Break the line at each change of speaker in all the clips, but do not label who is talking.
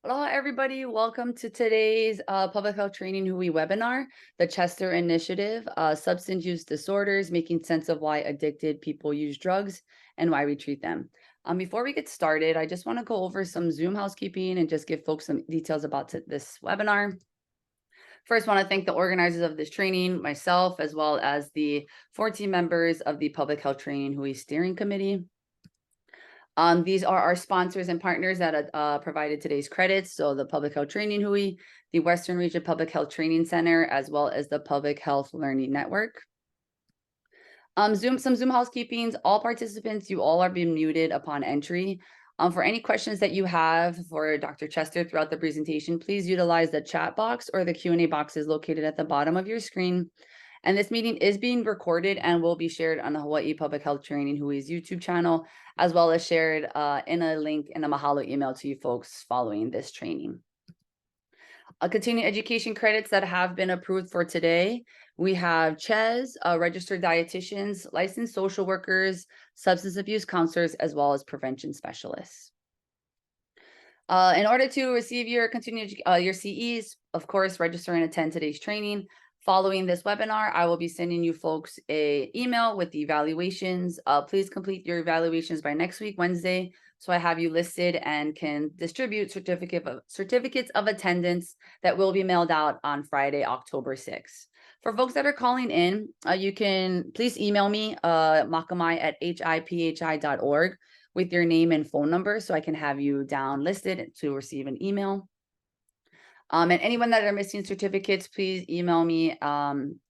Hello, everybody. Welcome to today's Public Health Training Hui webinar, the Chester Initiative, Substance Use Disorders, Making Sense of Why Addicted People Use Drugs and Why We Treat Them. Before we get started, I just want to go over some Zoom housekeeping and just give folks some details about this webinar. First, I want to thank the organizers of this training, myself, as well as the 14 members of the Public Health Training Hui Steering Committee. These are our sponsors and partners that provided today's credits. So the Public Health Training Hui, the Western Region Public Health Training Center, as well as the Public Health Learning Network. Some Zoom housekeepings. All participants, you all are being muted upon entry. For any questions that you have for Dr. Chester throughout the presentation, please utilize the chat box or the Q&A boxes located at the bottom of your screen. And this meeting is being recorded and will be shared on the Hawaii Public Health Training Hui's YouTube channel, as well as shared in a link in a Mahalo email to you folks following this training. Continuing education credits that have been approved for today. We have CHES, registered dietitians, licensed social workers, substance abuse counselors, as well as prevention specialists. In order to receive your your CEs, of course, register and attend today's training. Following this webinar, I will be sending you folks an email with the evaluations. Please complete your evaluations by next week, Wednesday, so I have you listed and can distribute certificates of attendance that will be mailed out on Friday, October 6th. For folks that are calling in, you can please email me, makamai@hiphi.org with your name and phone number so I can have you down listed to receive an email. And anyone that are missing certificates, please email me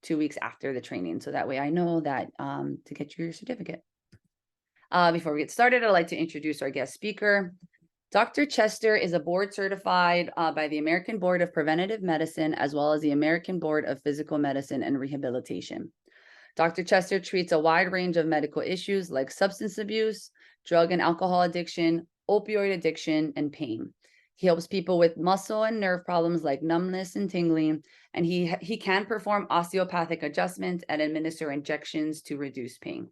2 weeks after the training. So that way I know that to get you your certificate. Before we get started, I'd like to introduce our guest speaker. Dr. Chester is a board certified by the American Board of Preventative Medicine, as well as the American Board of Physical Medicine and Rehabilitation. Dr. Chester treats a wide range of medical issues like substance abuse, drug and alcohol addiction, opioid addiction, and pain. He helps people with muscle and nerve problems like numbness and tingling, and he can perform osteopathic adjustments and administer injections to reduce pain.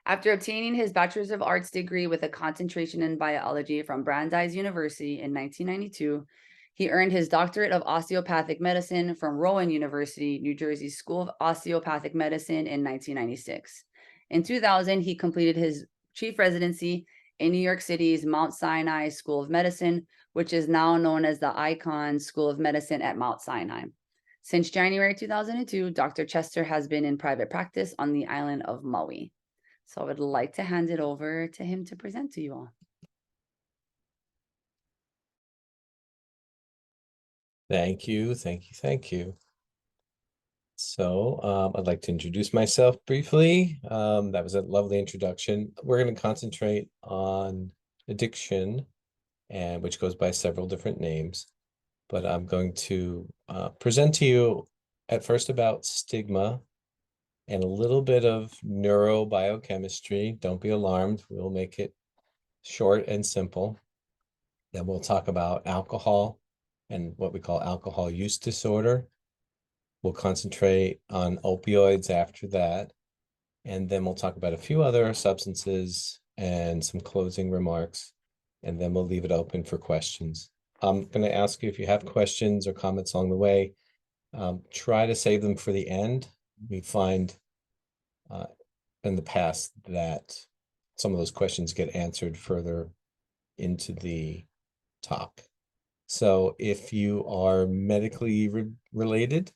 After obtaining his Bachelor's of Arts degree with a concentration in biology from Brandeis University in 1992, he earned his doctorate of osteopathic medicine from Rowan University, New Jersey School of Osteopathic Medicine in 1996. In 2000, he completed his chief residency in New York City's Mount Sinai School of Medicine, which is now known as the Icahn School of Medicine at Mount Sinai. Since January 2002, Dr. Chester has been in private practice on the island of Maui. So I would like to hand it over to him to present to you all.
Thank you. So I'd like to introduce myself briefly. That was a lovely introduction. We're going to concentrate on addiction, and which goes by several different names. But I'm going to present to you at first about stigma and a little bit of neurobiochemistry. Don't be alarmed. We'll make it short and simple. Then we'll talk about alcohol and what we call alcohol use disorder. We'll concentrate on opioids after that. And then we'll talk about a few other substances and some closing remarks. And then we'll leave it open for questions. I'm going to ask you if you have questions or comments along the way, try to save them for the end. We find in the past that some of those questions get answered further into the talk. So if you are medically related,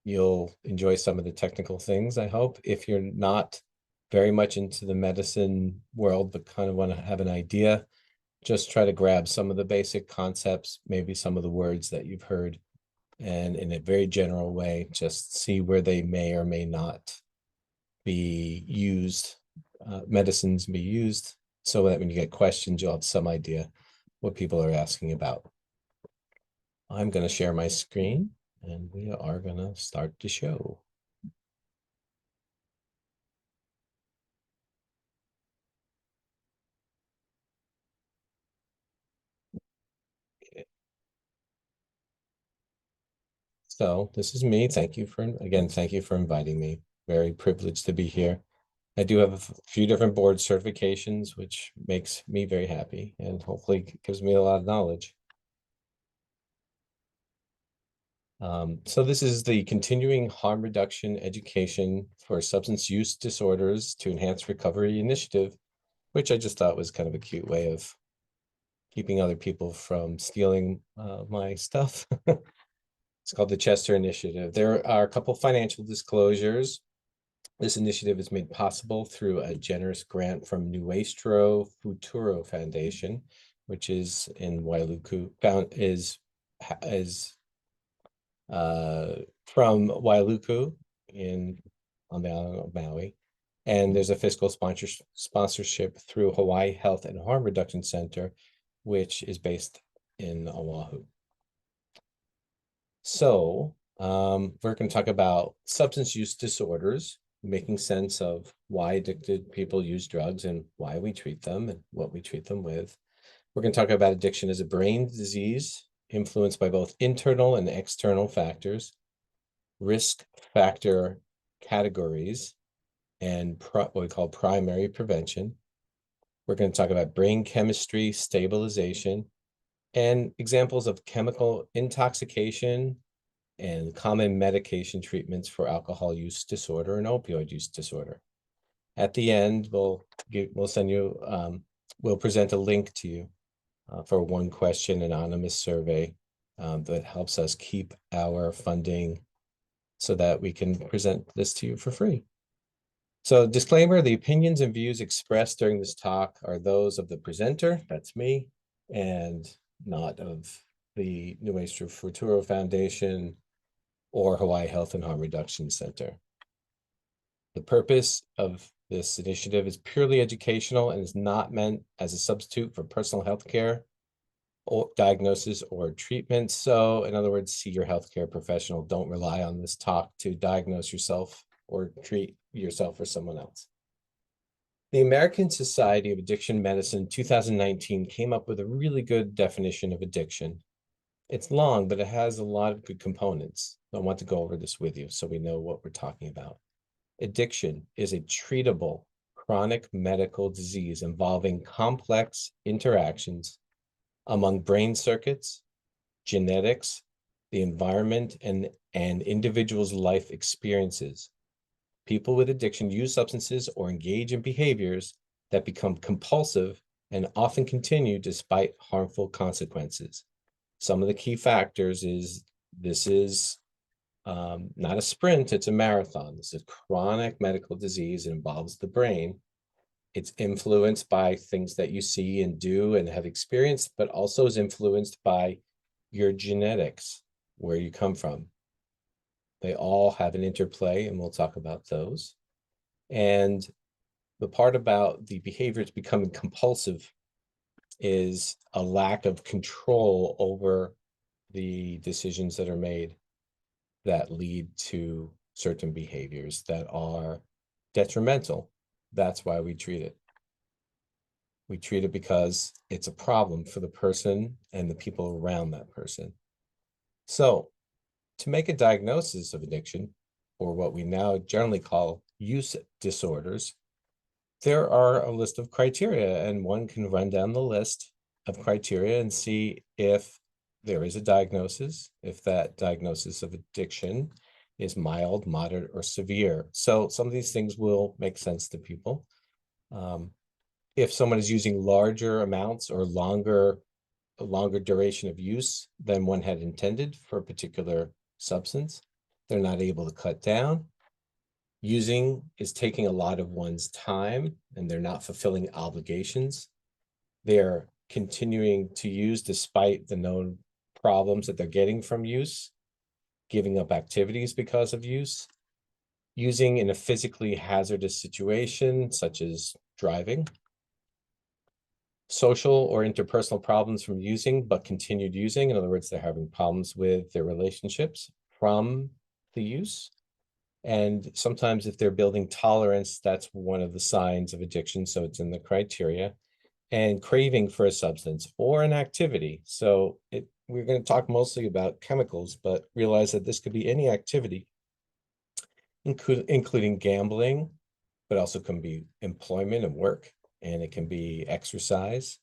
you'll enjoy some of the technical things, I hope. If you're not very much into the medicine world, but kind of want to have an idea, just try to grab some of the basic concepts, maybe some of the words that you've heard, and in a very general way, just see where they may or may not be used, medicines be used, so that when you get questions, you'll have some idea what people are asking about. I'm going to share my screen and we are going to start the show. Okay. So this is me. Thank you for inviting me. Very privileged to be here. I do have a few different board certifications, which makes me very happy and hopefully gives me a lot of knowledge. So this is the Continuing Harm Reduction Education for Substance Use Disorders to Enhance Recovery initiative, which I just thought was kind of a cute way of keeping other people from stealing my stuff. It's called the Chester Initiative. There are a couple financial disclosures. This initiative is made possible through a generous grant from Nuestro Futuro Foundation, which is in Wailuku, is from Wailuku on the island of Maui. And there's a fiscal sponsorship through Hawaii Health and Harm Reduction Center, which is based in Oahu. So we're going to talk about substance use disorders, making sense of why addicted people use drugs and why we treat them and what we treat them with. We're going to talk about addiction as a brain disease influenced by both internal and external factors, risk factor categories, and what we call primary prevention. We're going to talk about brain chemistry stabilization and examples of chemical intoxication and common medication treatments for alcohol use disorder and opioid use disorder. At the end, we'll send you, we'll present a link to you for a 1-question anonymous survey that helps us keep our funding so that we can present this to you for free. So disclaimer, the opinions and views expressed during this talk are those of the presenter, that's me, and not of the Nuestro Futuro Foundation or Hawaii Health and Harm Reduction Center. The purpose of this initiative is purely educational and is not meant as a substitute for personal health care or diagnosis or treatment. So in other words, see your healthcare professional. Don't rely on this talk to diagnose yourself or treat yourself or someone else. The American Society of Addiction Medicine 2019 came up with a really good definition of addiction. It's long, but it has a lot of good components. I want to go over this with you so we know what we're talking about. Addiction is a treatable chronic medical disease involving complex interactions among brain circuits, genetics, the environment, and individuals' life experiences. People with addiction use substances or engage in behaviors that become compulsive and often continue despite harmful consequences. Some of the key factors is this is not a sprint, it's a marathon. This is chronic medical disease. It involves the brain. It's influenced by things that you see and do and have experienced, but also is influenced by your genetics, where you come from. They all have an interplay, and we'll talk about those. And the part about the behaviors becoming compulsive is a lack of control over the decisions that are made that lead to certain behaviors that are detrimental. That's why we treat it. We treat it because it's a problem for the person and the people around that person. So to make a diagnosis of addiction, or what we now generally call use disorders, there are a list of criteria, and one can run down the list of criteria and see if there is a diagnosis, if that diagnosis of addiction is mild, moderate, or severe. So some of these things will make sense to people. If someone is using larger amounts or a longer duration of use than one had intended for a particular substance, they're not able to cut down. Using is taking a lot of one's time and they're not fulfilling obligations. They're continuing to use despite the known problems that they're getting from use, giving up activities because of use, using in a physically hazardous situation, such as driving, social or interpersonal problems from using, but continued using. In other words, they're having problems with their relationships from the use. And sometimes if they're building tolerance, that's one of the signs of addiction. So it's in the criteria. And craving for a substance or an activity. So we're going to talk mostly about chemicals, but realize that this could be any activity, including gambling, but also can be employment and work, and it can be exercise.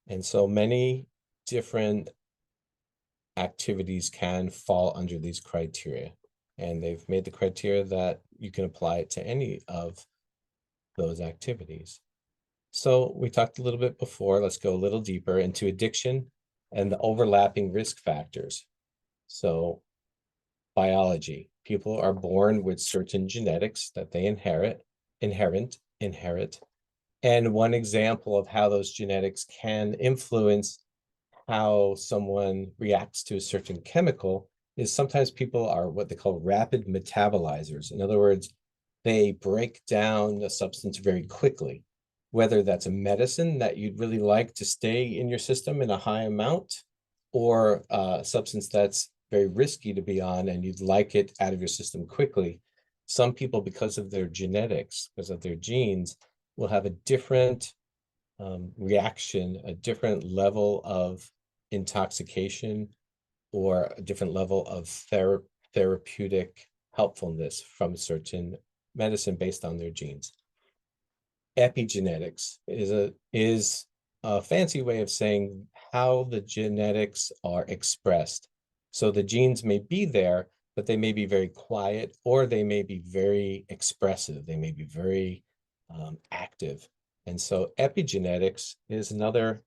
And so many different activities can fall under these criteria. And they've made the criteria that you can apply it to any of those activities. So we talked a little bit before, let's go a little deeper into addiction and the overlapping risk factors. So biology, people are born with certain genetics that they inherit. And one example of how those genetics can influence how someone reacts to a certain chemical is sometimes people are what they call rapid metabolizers. In other words, they break down a substance very quickly, whether that's a medicine that you'd really like to stay in your system in a high amount, or a substance that's very risky to be on and you'd like it out of your system quickly. Some people, because of their genetics, because of their genes, will have a different reaction, a different level of intoxication, or a different level of therapeutic helpfulness from a certain medicine based on their genes. Epigenetics is a fancy way of saying how the genetics are expressed. So the genes may be there, but they may be very quiet, or they may be very expressive. They may be very active. And so epigenetics is another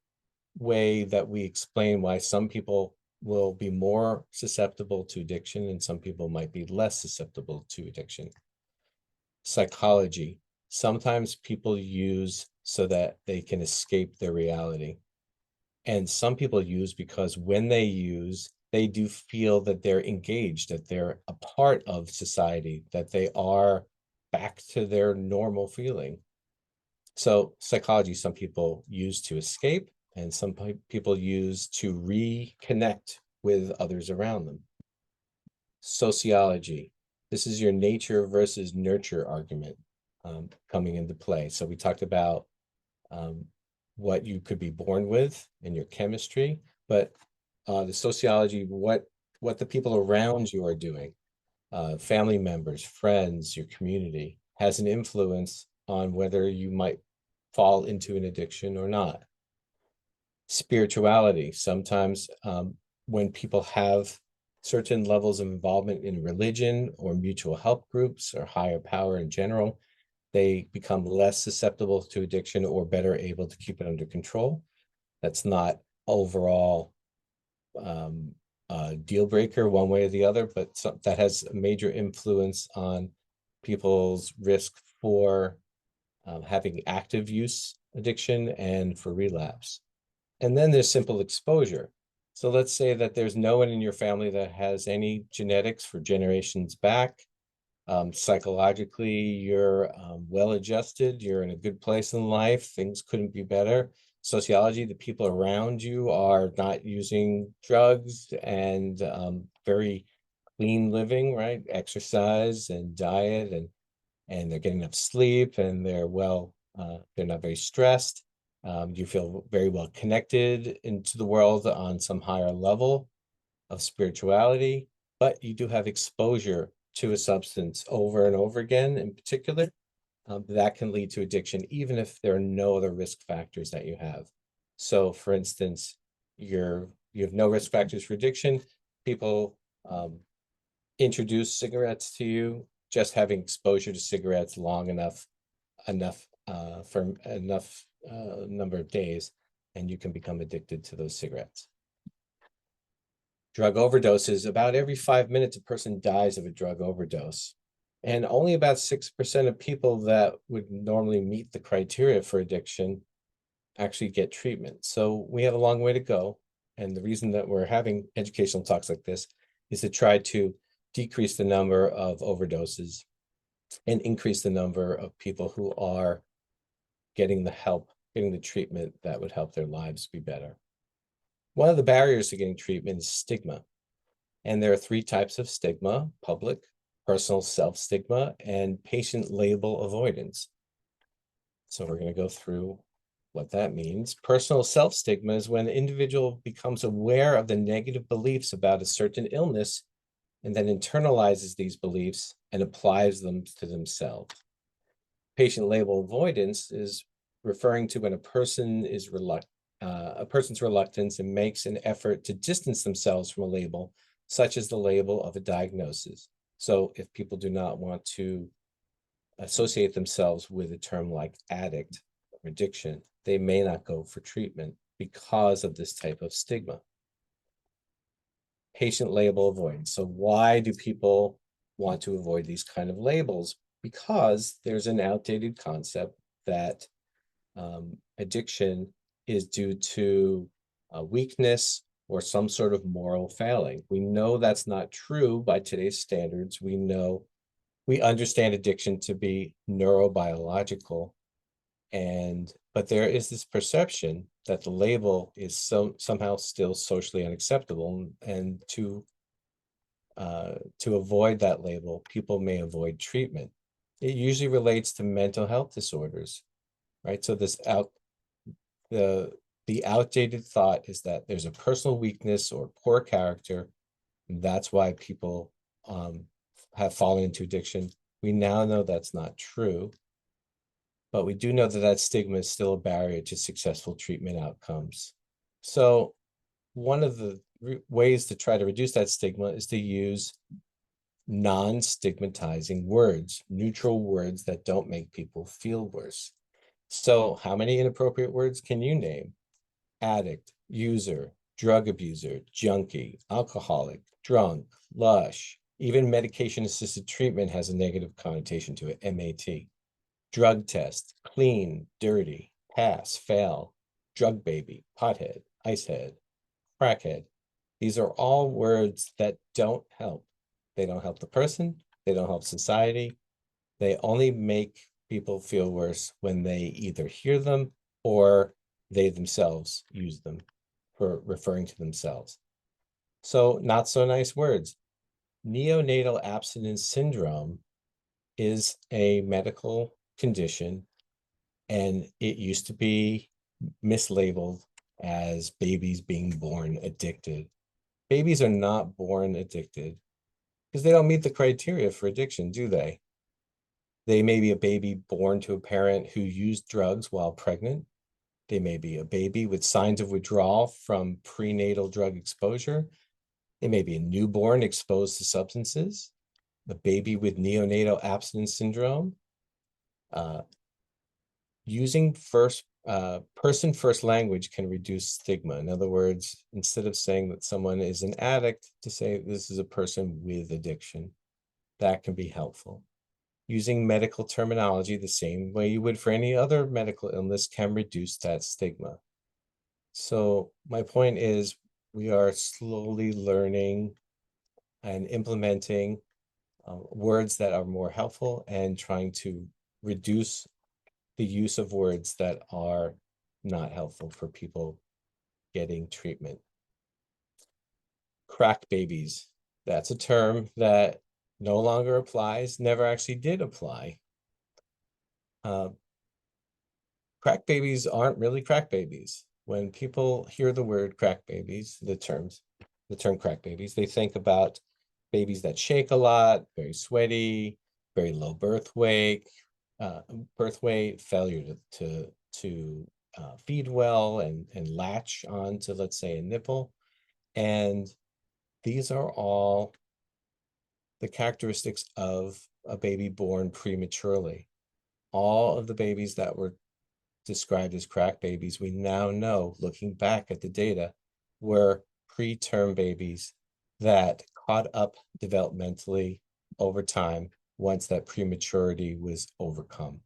way that we explain why some people will be more susceptible to addiction and some people might be less susceptible to addiction. Psychology. Sometimes people use so that they can escape their reality. And some people use because when they use, they do feel that they're engaged, that they're a part of society, that they are back to their normal feeling. So psychology, some people use to escape, and some people use to reconnect with others around them. Sociology. This is your nature versus nurture argument coming into play. So we talked about what you could be born with in your chemistry, but the sociology, what the people around you are doing, family members, friends, your community, has an influence on whether you might fall into an addiction or not. Spirituality. Sometimes when people have certain levels of involvement in religion or mutual help groups or higher power in general, they become less susceptible to addiction or better able to keep it under control. That's not overall deal breaker one way or the other, but that has a major influence on people's risk for having active use addiction and for relapse. And then there's simple exposure. So let's say that there's no one in your family that has any genetics for generations back. Psychologically, you're well adjusted, you're in a good place in life, things couldn't be better. Sociology, the people around you are not using drugs and very clean living, right? Exercise and diet, and they're getting enough sleep, and they're not very stressed. You feel very well connected into the world on some higher level of spirituality, but you do have exposure to a substance over and over again in particular, that can lead to addiction, even if there are no other risk factors that you have. So for instance, you have no risk factors for addiction. People introduce cigarettes to you, just having exposure to cigarettes long enough for enough number of days, and you can become addicted to those cigarettes. Drug overdoses. About every 5 minutes, a person dies of a drug overdose. And only about 6% of people that would normally meet the criteria for addiction actually get treatment. So we have a long way to go. And the reason that we're having educational talks like this is to try to decrease the number of overdoses and increase the number of people who are getting the help, getting the treatment that would help their lives be better. One of the barriers to getting treatment is stigma. And there are 3 types of stigma: public, personal self-stigma, and patient label avoidance. So we're going to go through what that means. Personal self-stigma is when an individual becomes aware of the negative beliefs about a certain illness and then internalizes these beliefs and applies them to themselves. patient label avoidance is referring to when a person is a person's reluctance and makes an effort to distance themselves from a label, such as the label of a diagnosis. So if people do not want to associate themselves with a term like addict or addiction, they may not go for treatment because of this type of stigma. Patient label avoidance. So why do people want to avoid these kind of labels? Because there's an outdated concept that addiction is due to weakness or some sort of moral failing. We know that's not true by today's standards. We understand addiction to be neurobiological, but there is this perception that the label is somehow still socially unacceptable, and to avoid that label, people may avoid treatment. It usually relates to mental health disorders, right? So the outdated thought is that there's a personal weakness or poor character, and that's why people have fallen into addiction. We now know that's not true, but we do know that that stigma is still a barrier to successful treatment outcomes. So one of the ways to try to reduce that stigma is to use non-stigmatizing words, neutral words that don't make people feel worse. So how many inappropriate words can you name? Addict, user, drug abuser, junkie, alcoholic, drunk, lush. Even medication-assisted treatment has a negative connotation to it, MAT. Drug test, clean, dirty, pass, fail, drug baby, pothead, icehead, crackhead. These are all words that don't help. They don't help the person. They don't help society. They only make people feel worse when they either hear them or they themselves use them for referring to themselves. So not so nice words. Neonatal abstinence syndrome is a medical condition, and it used to be mislabeled as babies being born addicted. Babies are not born addicted because they don't meet the criteria for addiction, do they? They may be a baby born to a parent who used drugs while pregnant. They may be a baby with signs of withdrawal from prenatal drug exposure. They may be a newborn exposed to substances, a baby with neonatal abstinence syndrome. Using person first language can reduce stigma. In other words, instead of saying that someone is an addict, to say this is a person with addiction. That can be helpful. Using medical terminology the same way you would for any other medical illness can reduce that stigma. So my point is, we are slowly learning and implementing words that are more helpful and trying to reduce the use of words that are not helpful for people getting treatment. Crack babies. That's a term that no longer applies, never actually did apply. Crack babies aren't really crack babies. When people hear the word crack babies, the term crack babies, they think about babies that shake a lot, very sweaty, very low birth weight, failure to feed well and latch onto, let's say, a nipple. And these are all the characteristics of a baby born prematurely. All of the babies that were described as crack babies, we now know, looking back at the data, were preterm babies that caught up developmentally over time once that prematurity was overcome.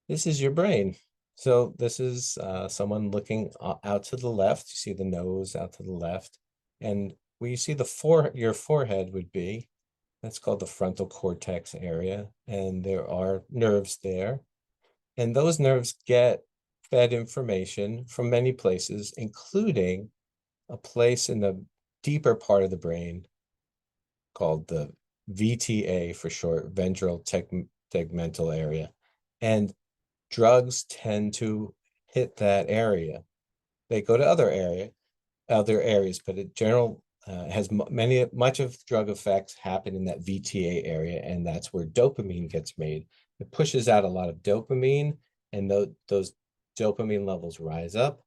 This is your brain. So this is someone looking out to the left. You see the nose out to the left. And where you see your forehead would be, that's called the frontal cortex area. And there are nerves there. And those nerves get fed information from many places, including a place in the deeper part of the brain called the VTA for short, ventral tegmental area. And drugs tend to hit that area. They go to other areas, but has much of drug effects happen in that VTA area, and that's where dopamine gets made. It pushes out a lot of dopamine, and those dopamine levels rise up,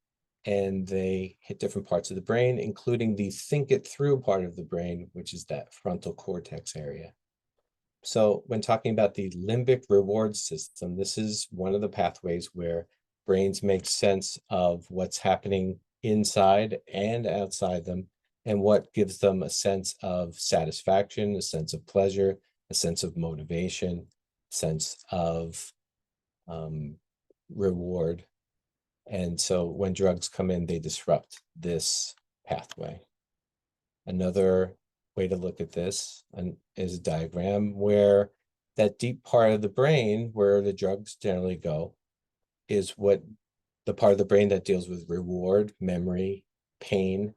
and they hit different parts of the brain, including the think it through part of the brain, which is that frontal cortex area. So when talking about the limbic reward system, this is one of the pathways where brains make sense of what's happening inside and outside them, and what gives them a sense of satisfaction, a sense of pleasure, a sense of motivation, sense of reward. And so when drugs come in, they disrupt this pathway. Another way to look at this is a diagram where that deep part of the brain where the drugs generally go is what the part of the brain that deals with reward, memory, pain,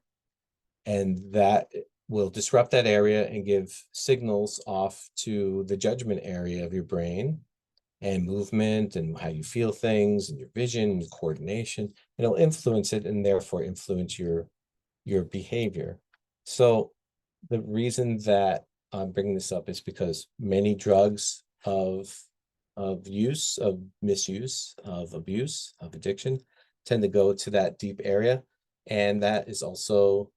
and that will disrupt that area and give signals off to the judgment area of your brain and movement and how you feel things and your vision and coordination. It'll influence it and therefore influence your behavior. So the reason that I'm bringing this up is because many drugs of use, of misuse, of abuse, of addiction tend to go to that deep area. And that is also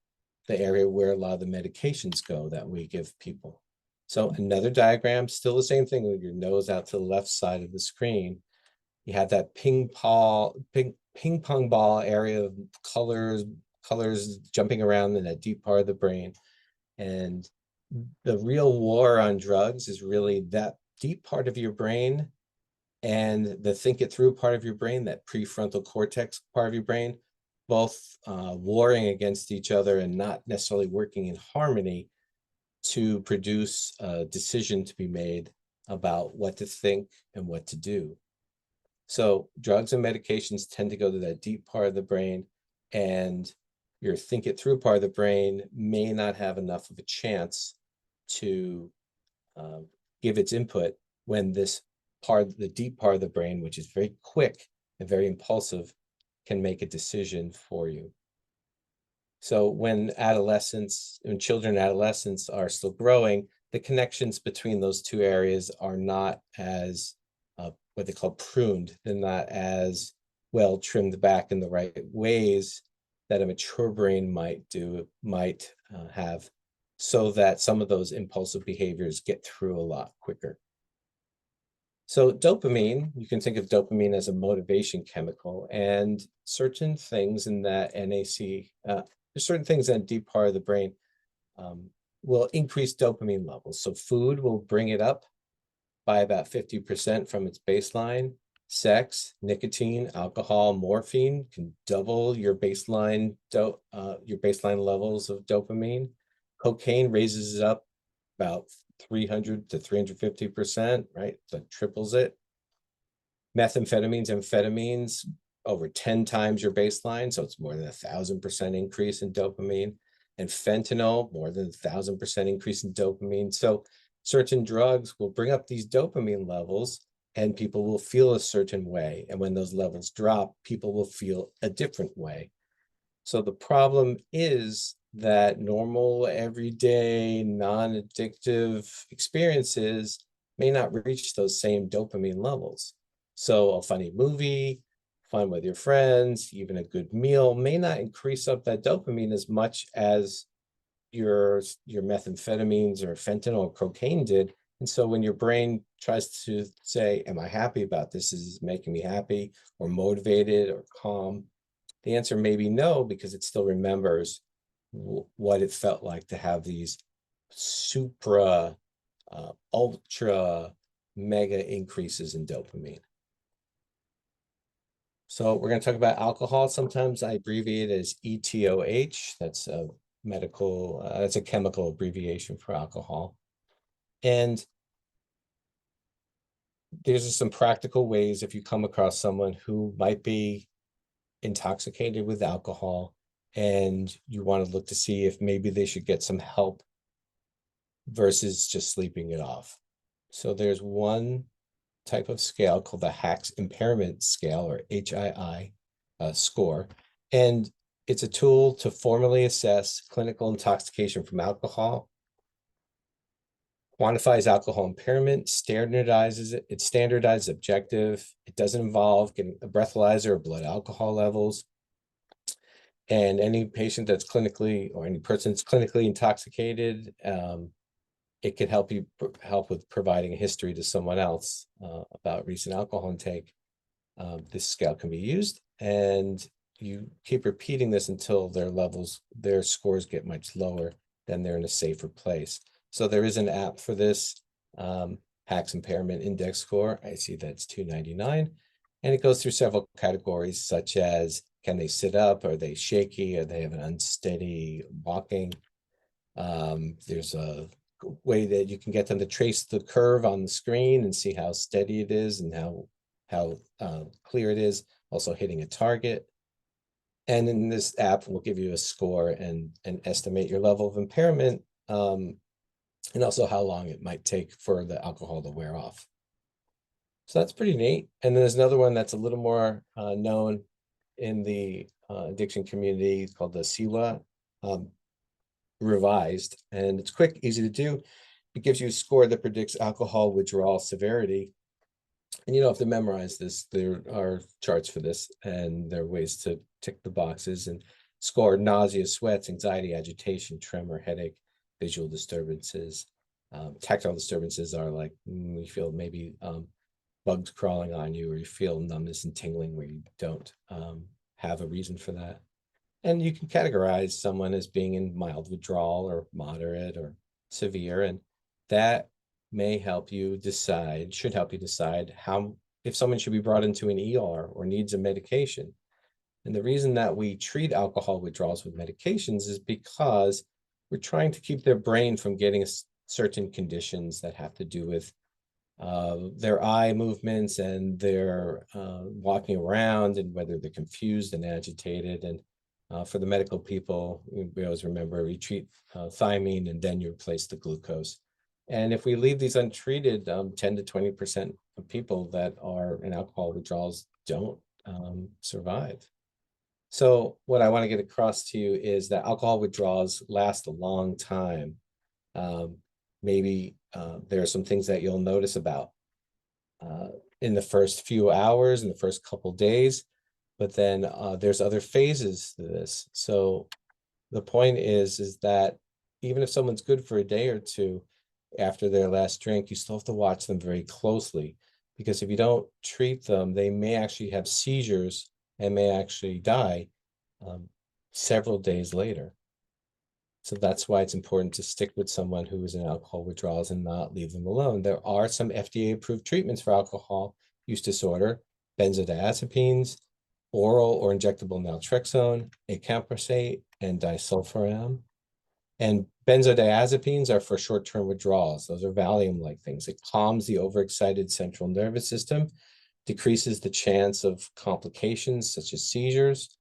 the area where a lot of the medications go that we give people. So another diagram, still the same thing with your nose out to the left side of the screen. You have that ping pong ball area of colors jumping around in that deep part of the brain. And the real war on drugs is really that deep part of your brain and the think it through part of your brain, that prefrontal cortex part of your brain, both warring against each other and not necessarily working in harmony to produce a decision to be made about what to think and what to do. So drugs and medications tend to go to that deep part of the brain, and your think it through part of the brain may not have enough of a chance to give its input when this part, the deep part of the brain, which is very quick and very impulsive, can make a decision for you. So when children and adolescents are still growing, the connections between those two areas are not as what they call pruned. They're not as well trimmed back in the right ways that a mature brain might have, so that some of those impulsive behaviors get through a lot quicker. So dopamine, you can think of dopamine as a motivation chemical, and certain things in that NAC, there's certain things in a deep part of the brain will increase dopamine levels. So food will bring it up by about 50% from its baseline. Sex, nicotine, alcohol, morphine can double your baseline levels of dopamine. Cocaine raises it up about 300 to 350%, right? So it triples it. Amphetamines over 10 times your baseline. So it's more than 1,000% increase in dopamine. And fentanyl, more than 1,000% increase in dopamine. So certain drugs will bring up these dopamine levels and people will feel a certain way. And when those levels drop, people will feel a different way. So the problem is that normal, everyday, non-addictive experiences may not reach those same dopamine levels. So a funny movie, fun with your friends, even a good meal may not increase up that dopamine as much as your methamphetamines or fentanyl or cocaine did. And so when your brain tries to say, am I happy about this? Is it making me happy or motivated or calm? The answer may be no, because it still remembers what it felt like to have these supra, ultra, mega increases in dopamine. So we're going to talk about alcohol. Sometimes I abbreviate it as ETOH. That's a that's a chemical abbreviation for alcohol. And there's some practical ways if you come across someone who might be intoxicated with alcohol and you want to look to see if maybe they should get some help versus just sleeping it off. So there's one type of scale called the HACS impairment scale, or HII score. And It's a tool to formally assess clinical intoxication from alcohol, quantifies alcohol impairment, standardizes it. It's standardized, objective. It doesn't involve getting a breathalyzer or blood alcohol levels. And any patient that's clinically, or any person that's clinically intoxicated, it could help with providing a history to someone else about recent alcohol intake. This scale can be used, and you keep repeating this until their scores get much lower, then they're in a safer place. So there is an app for this, HACS Impairment Index Score. I see that's $2.99, and it goes through several categories, such as, can they sit up? Are they shaky? Are they have an unsteady walking? There's a way that you can get them to trace the curve on the screen and see how steady it is and how clear it is, also hitting a target. And in this app, will give you a score and estimate your level of impairment, and also how long it might take for the alcohol to wear off. So that's pretty neat. And then there's another one that's a little more known in the addiction community, called the SIWA Revised, and it's quick, easy to do. It gives you a score that predicts alcohol withdrawal severity. And you don't have to memorize this. There are charts for this, and there are ways to tick the boxes and score nausea, sweats, anxiety, agitation, tremor, headache, visual disturbances. Tactile disturbances are like you feel maybe bugs crawling on you, or you feel numbness and tingling where you don't have a reason for that. And you can categorize someone as being in mild withdrawal or moderate or severe, and that may help you decide, should help you decide if someone should be brought into an ER or needs a medication. And the reason that we treat alcohol withdrawals with medications is because we're trying to keep their brain from getting certain conditions that have to do with their eye movements and their walking around, and whether they're confused and agitated. And for the medical people, we always remember, we treat thiamine and then you replace the glucose. And if we leave these untreated, 10 to 20% of people that are in alcohol withdrawals don't survive. So what I want to get across to you is that alcohol withdrawals last a long time. Maybe there are some things that you'll notice about in the first few hours, in the first couple days, but then there's other phases to this. So the point is that even if someone's good for a day or two after their last drink, you still have to watch them very closely, because if you don't treat them, they may actually have seizures and may actually die several days later. So that's why it's important to stick with someone who is in alcohol withdrawals and not leave them alone. There are some FDA-approved treatments for alcohol use disorder: benzodiazepines, oral or injectable naltrexone, acamprosate, and disulfiram. And benzodiazepines are for short-term withdrawals. Those are Valium-like things. It calms the overexcited central nervous system, decreases the chance of complications such as seizures.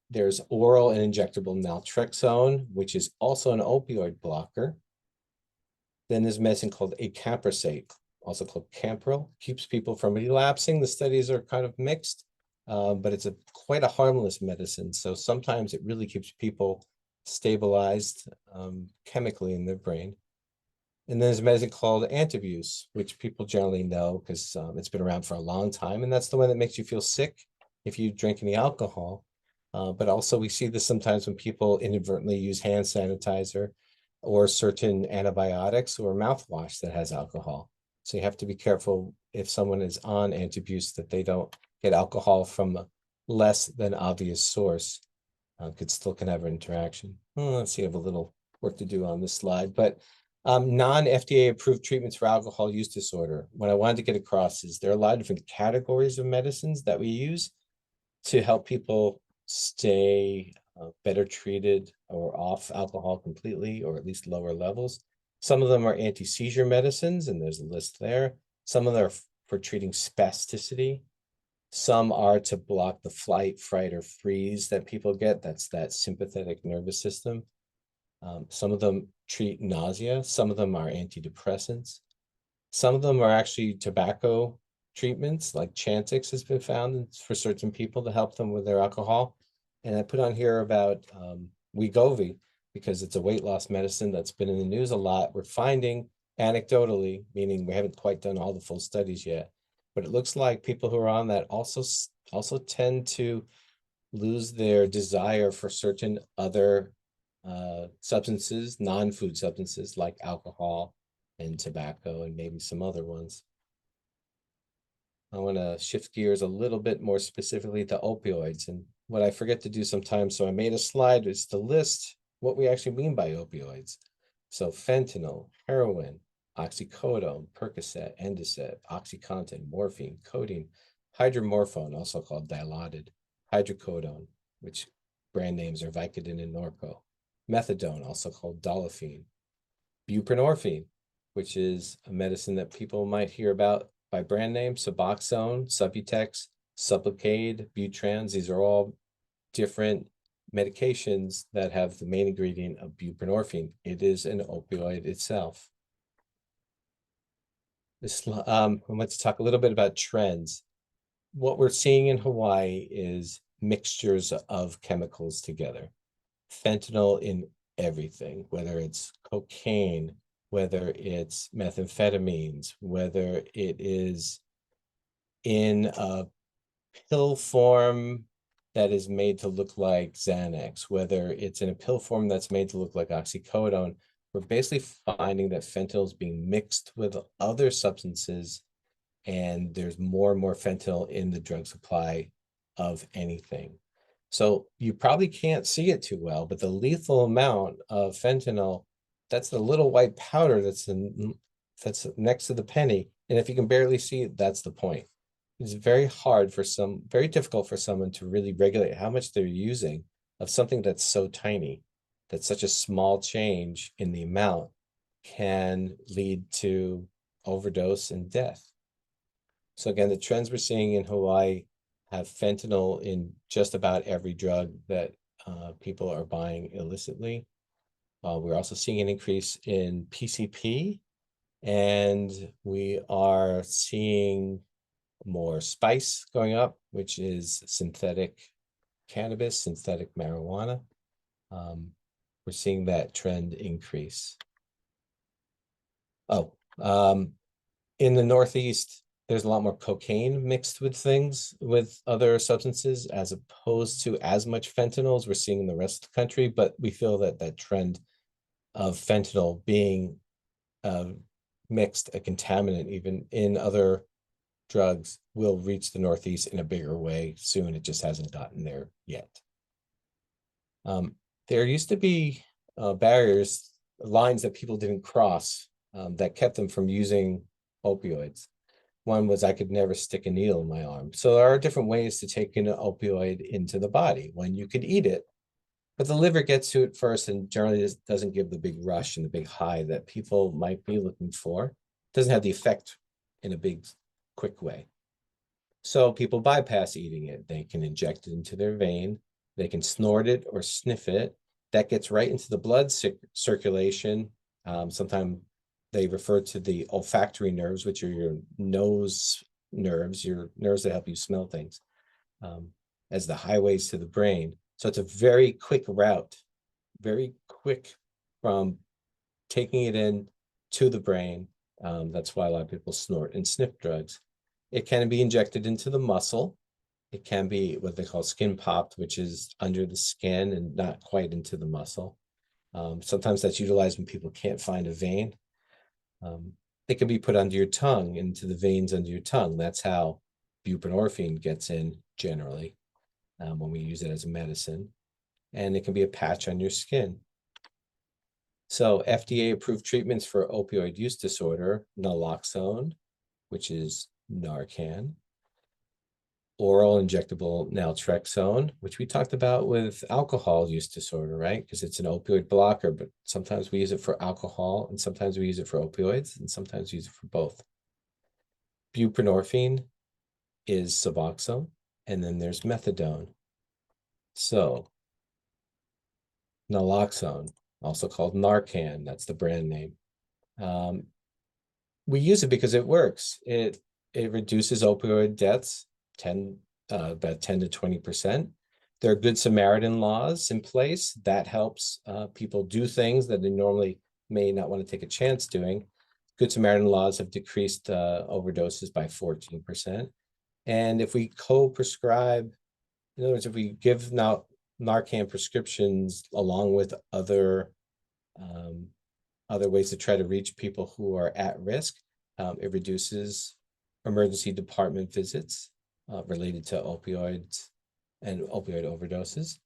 There's oral and injectable naltrexone, which is also an opioid blocker. Then there's medicine called acamprosate, also called Campril, keeps people from relapsing. The studies are kind of mixed, but it's quite a harmless medicine. So sometimes it really keeps people stabilized chemically in their brain. And there's a medicine called antabuse, which people generally know because it's been around for a long time. And that's the one that makes you feel sick if you drink any alcohol. But also we see this sometimes when people inadvertently use hand sanitizer or certain antibiotics or mouthwash that has alcohol. So you have to be careful if someone is on antabuse that they don't get alcohol from a less than obvious source. Still can have an interaction. Let's see, I have a little work to do on this slide, but non-FDA approved treatments for alcohol use disorder. What I wanted to get across is there are a lot of different categories of medicines that we use to help people stay better treated or off alcohol completely, or at least lower levels. Some of them are anti-seizure medicines, and there's a list there. Some of them are for treating spasticity. Some are to block the flight, fright, or freeze that people get. That's that sympathetic nervous system. Some of them treat nausea. Some of them are antidepressants. Some of them are actually tobacco treatments, like Chantix has been found for certain people to help them with their alcohol. And I put on here about Wegovy because it's a weight loss medicine that's been in the news a lot. We're finding anecdotally, meaning we haven't quite done all the full studies yet, but it looks like people who are on that also tend to lose their desire for certain other substances, non-food substances like alcohol and tobacco and maybe some other ones. I want to shift gears a little bit more specifically to opioids. And what I forget to do sometimes, so I made a slide, is to list what we actually mean by opioids. So fentanyl, heroin, oxycodone, Percocet, Endocet, OxyContin, morphine, codeine, hydromorphone, also called Dilaudid, hydrocodone, which brand names are Vicodin and Norco, methadone, also called Dolafine, buprenorphine, which is a medicine that people might hear about by brand name, Suboxone, Subutex, Sublocade, Butrans. These are all different medications that have the main ingredient of buprenorphine. It is an opioid itself. I want to talk a little bit about trends. What we're seeing in Hawaii is mixtures of chemicals together. Fentanyl in everything, whether it's cocaine, whether it's methamphetamines, whether it is in a pill form that is made to look like Xanax, whether it's in a pill form that's made to look like oxycodone. We're basically finding that fentanyl is being mixed with other substances, and there's more and more fentanyl in the drug supply of anything. So you probably can't see it too well, but the lethal amount of fentanyl, that's the little white powder that's next to the penny. And if you can barely see it, that's the point. It's very difficult for someone to really regulate how much they're using of something that's so tiny, that such a small change in the amount can lead to overdose and death. So again, the trends we're seeing in Hawaii have fentanyl in just about every drug that people are buying illicitly. We're also seeing an increase in PCP, and we are seeing more spice going up, which is synthetic cannabis, synthetic marijuana. We're seeing that trend increase. Oh, in the Northeast, there's a lot more cocaine mixed with things, with other substances, as opposed to as much fentanyl as we're seeing in the rest of the country. But we feel that that trend of fentanyl being mixed, a contaminant even in other drugs, will reach the Northeast in a bigger way soon. It just hasn't gotten there yet. There used to be barriers, lines that people didn't cross that kept them from using opioids. One was I could never stick a needle in my arm. So there are different ways to take an opioid into the body. When you could eat it, but the liver gets to it first and generally doesn't give the big rush and the big high that people might be looking for. It doesn't have the effect in a big, quick way. So people bypass eating it. They can inject it into their vein. They can snort it or sniff it. That gets right into the blood circulation. Sometimes they refer to the olfactory nerves, which are your nose nerves, your nerves that help you smell things, as the highways to the brain. So it's a very quick route, very quick from taking it in to the brain. That's why a lot of people snort and sniff drugs. It can be injected into the muscle. It can be what they call skin popped, which is under the skin and not quite into the muscle. Sometimes that's utilized when people can't find a vein. It can be put under your tongue, into the veins under your tongue. That's how buprenorphine gets in generally when we use it as a medicine. And it can be a patch on your skin. So FDA approved treatments for opioid use disorder, naloxone, which is Narcan, oral injectable naltrexone, which we talked about with alcohol use disorder, right? Because it's an opioid blocker, but sometimes we use it for alcohol and sometimes we use it for opioids and sometimes we use it for both. Buprenorphine is Suboxone, and then there's methadone. So naloxone, also called Narcan, that's the brand name. We use it because it works. It reduces opioid deaths about 10 to 20%. There are Good Samaritan laws in place that helps people do things that they normally may not want to take a chance doing. Good Samaritan laws have decreased overdoses by 14%. And if we co-prescribe, in other words, if we give now Narcan prescriptions along with other ways to try to reach people who are at risk, it reduces emergency department visits related to opioids and opioid overdoses.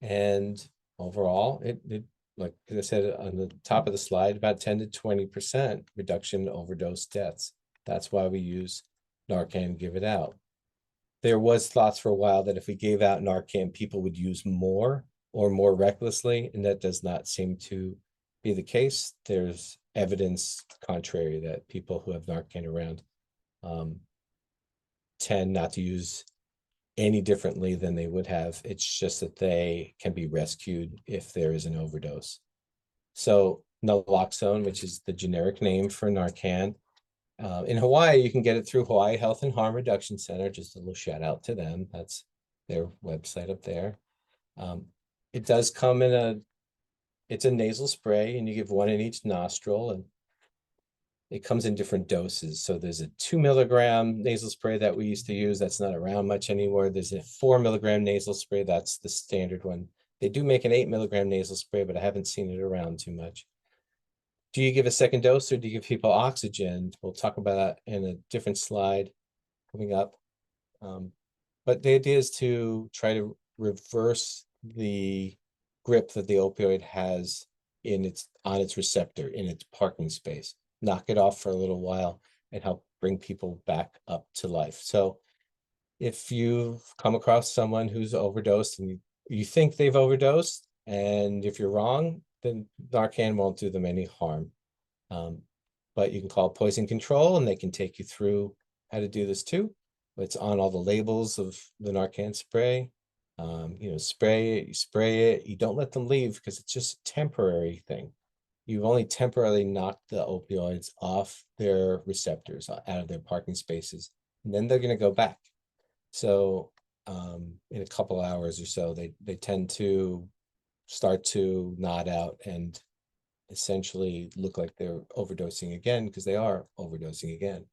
And overall, it like I said on the top of the slide, about 10 to 20% reduction in overdose deaths. That's why we use Narcan, give it out. There was thoughts for a while that if we gave out Narcan, people would use more or more recklessly, and that does not seem to be the case. There's evidence contrary that people who have Narcan around tend not to use any differently than they would have. It's just that they can be rescued if there is an overdose. So naloxone, which is the generic name for Narcan, in Hawaii, you can get it through Hawaii Health and Harm Reduction Center. Just a little shout out to them. That's their website up there. It does come it's a nasal spray, and you give one in each nostril, and it comes in different doses. So there's a 2 milligram nasal spray that we used to use. That's not around much anymore. There's a 4 milligram nasal spray. That's the standard one. They do make an 8 milligram nasal spray, but I haven't seen it around too much. Do you give a second dose or do you give people oxygen? We'll talk about that in a different slide coming up. But the idea is to try to reverse the grip that the opioid has on its receptor, in its parking space, knock it off for a little while and help bring people back up to life. So if you've come across someone who's overdosed and you think they've overdosed, and if you're wrong, then Narcan won't do them any harm. But you can call poison control and they can take you through how to do this too. It's on all the labels of the Narcan spray. Spray it, you spray it, you don't let them leave because it's just a temporary thing. You've only temporarily knocked the opioids off their receptors, out of their parking spaces, and then they're going to go back. So in a couple hours or so, they tend to start to nod out and essentially look like they're overdosing again, because they are overdosing again.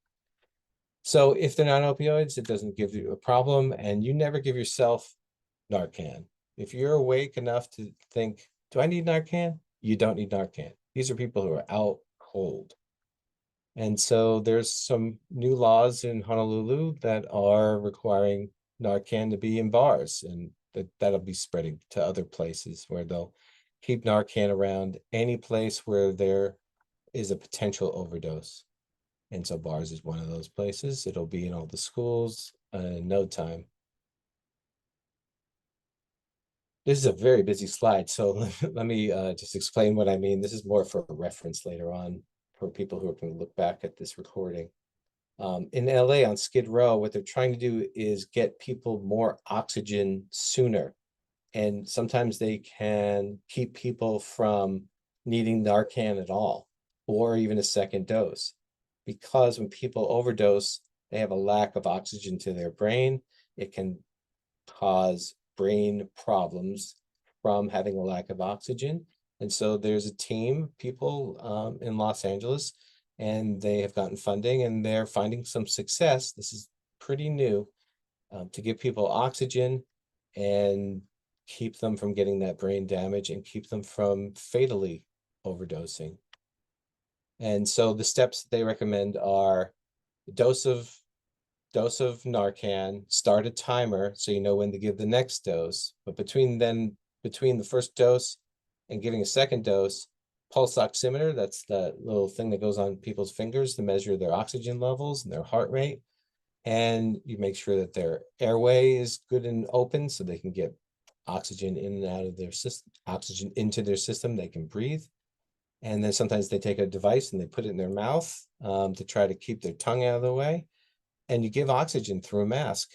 So if they're not opioids, it doesn't give you a problem, and you never give yourself Narcan. If you're awake enough to think, do I need Narcan? You don't need Narcan. These are people who are out cold. And so there's some new laws in Honolulu that are requiring Narcan to be in bars, and that'll be spreading to other places where they'll keep Narcan around any place where there is a potential overdose. And so bars is one of those places. It'll be in all the schools in no time. This is a very busy slide, so let me just explain what I mean. This is more for a reference later on for people who are going to look back at this recording. In LA on Skid Row, what they're trying to do is get people more oxygen sooner. And sometimes they can keep people from needing Narcan at all, or even a second dose. Because when people overdose, they have a lack of oxygen to their brain. It can cause brain problems from having a lack of oxygen. And so there's a team, people in Los Angeles, and they have gotten funding and they're finding some success. This is pretty new, to give people oxygen and keep them from getting that brain damage and keep them from fatally overdosing. And so the steps they recommend are dose of Narcan, start a timer so you know when to give the next dose. But between the first dose and giving a second dose, pulse oximeter, that's the little thing that goes on people's fingers to measure their oxygen levels and their heart rate. And you make sure that their airway is good and open so they can get oxygen in and out of their system, oxygen into their system, they can breathe. And then sometimes they take a device and they put it in their mouth to try to keep their tongue out of the way. And you give oxygen through a mask.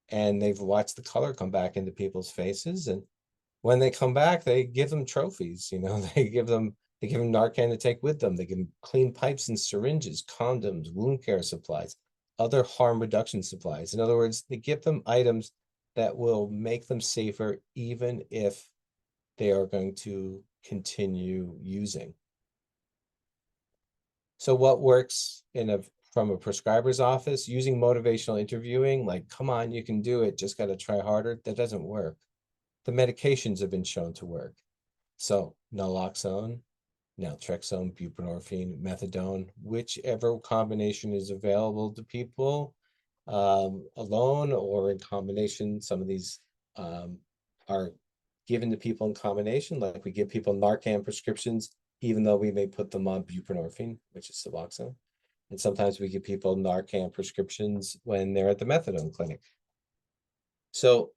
And they've watched the color come back into people's faces. And when they come back, they give them trophies. They give them Narcan to take with them. They give them clean pipes and syringes, condoms, wound care supplies, other harm reduction supplies. In other words, they give them items that will make them safer even if they are going to continue using. So what works from a prescriber's office? Using motivational interviewing, like, come on, you can do it, just got to try harder. That doesn't work. The medications have been shown to work. So naloxone, naltrexone, buprenorphine, methadone, whichever combination is available to people, alone or in combination. Some of these are given to people in combination, like we give people Narcan prescriptions, even though we may put them on buprenorphine, which is Suboxone. And sometimes we give people Narcan prescriptions when they're at the methadone clinic. So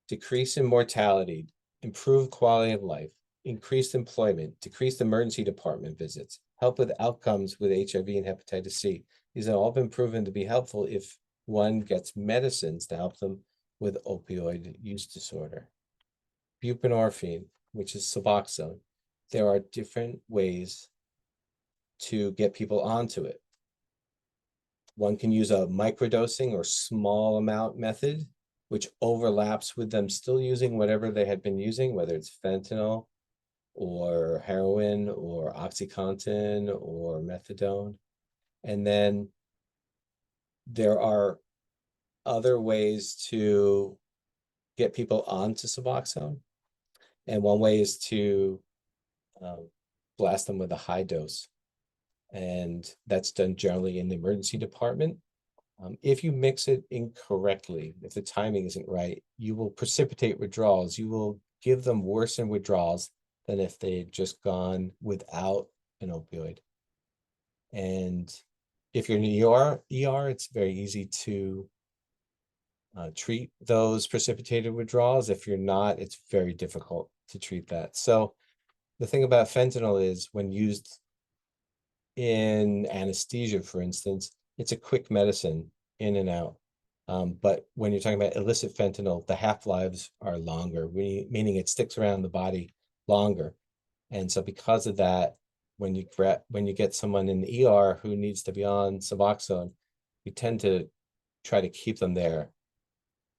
decrease in mortality, improve quality of life, increased employment, decreased emergency department visits, help with outcomes with HIV and hepatitis C. These have all been proven to be helpful if one gets medicines to help them with opioid use disorder. Buprenorphine, which is Suboxone, there are different ways to get people onto it. One can use a microdosing or small amount method, which overlaps with them still using whatever they had been using, whether it's fentanyl or heroin or OxyContin or methadone. And then there are other ways to get people onto Suboxone. And one way is to blast them with a high dose. And that's done generally in the emergency department. If you mix it incorrectly, if the timing isn't right, you will precipitate withdrawals. You will give them worse in withdrawals than if they had just gone without an opioid. And if you're in the ER, it's very easy to treat those precipitated withdrawals. If you're not, it's very difficult to treat that. So the thing about fentanyl is when used in anesthesia, for instance, it's a quick medicine in and out. But when you're talking about illicit fentanyl, the half-lives are longer, meaning it sticks around the body longer. And so because of that, when you get someone in the ER who needs to be on Suboxone, we tend to try to keep them there,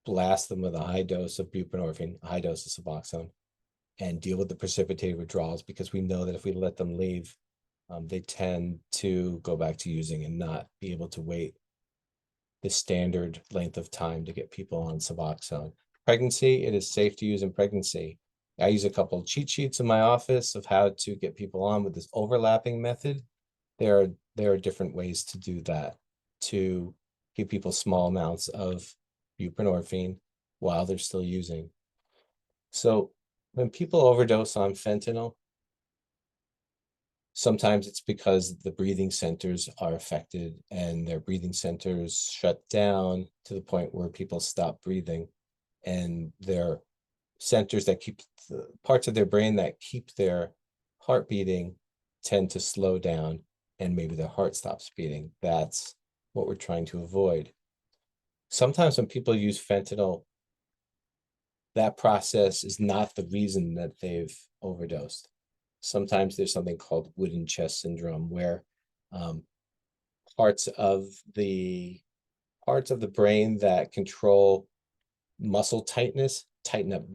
blast them with a high dose of buprenorphine, a high dose of Suboxone, and deal with the precipitated withdrawals, because we know that if we let them leave, they tend to go back to using and not be able to wait the standard length of time to get people on Suboxone. Pregnancy, it is safe to use in pregnancy. I use a couple of cheat sheets in my office of how to get people on with this overlapping method. There are different ways to do that, to give people small amounts of buprenorphine while they're still using. So when people overdose on fentanyl, sometimes it's because the breathing centers are affected and their breathing centers shut down to the point where people stop breathing, and their centers that keep the parts of their brain that keep their heart beating tend to slow down, and maybe their heart stops beating. That's what we're trying to avoid. Sometimes when people use fentanyl, that process is not the reason that they've overdosed. Sometimes there's something called wooden chest syndrome, where parts of the brain that control muscle tightness tighten up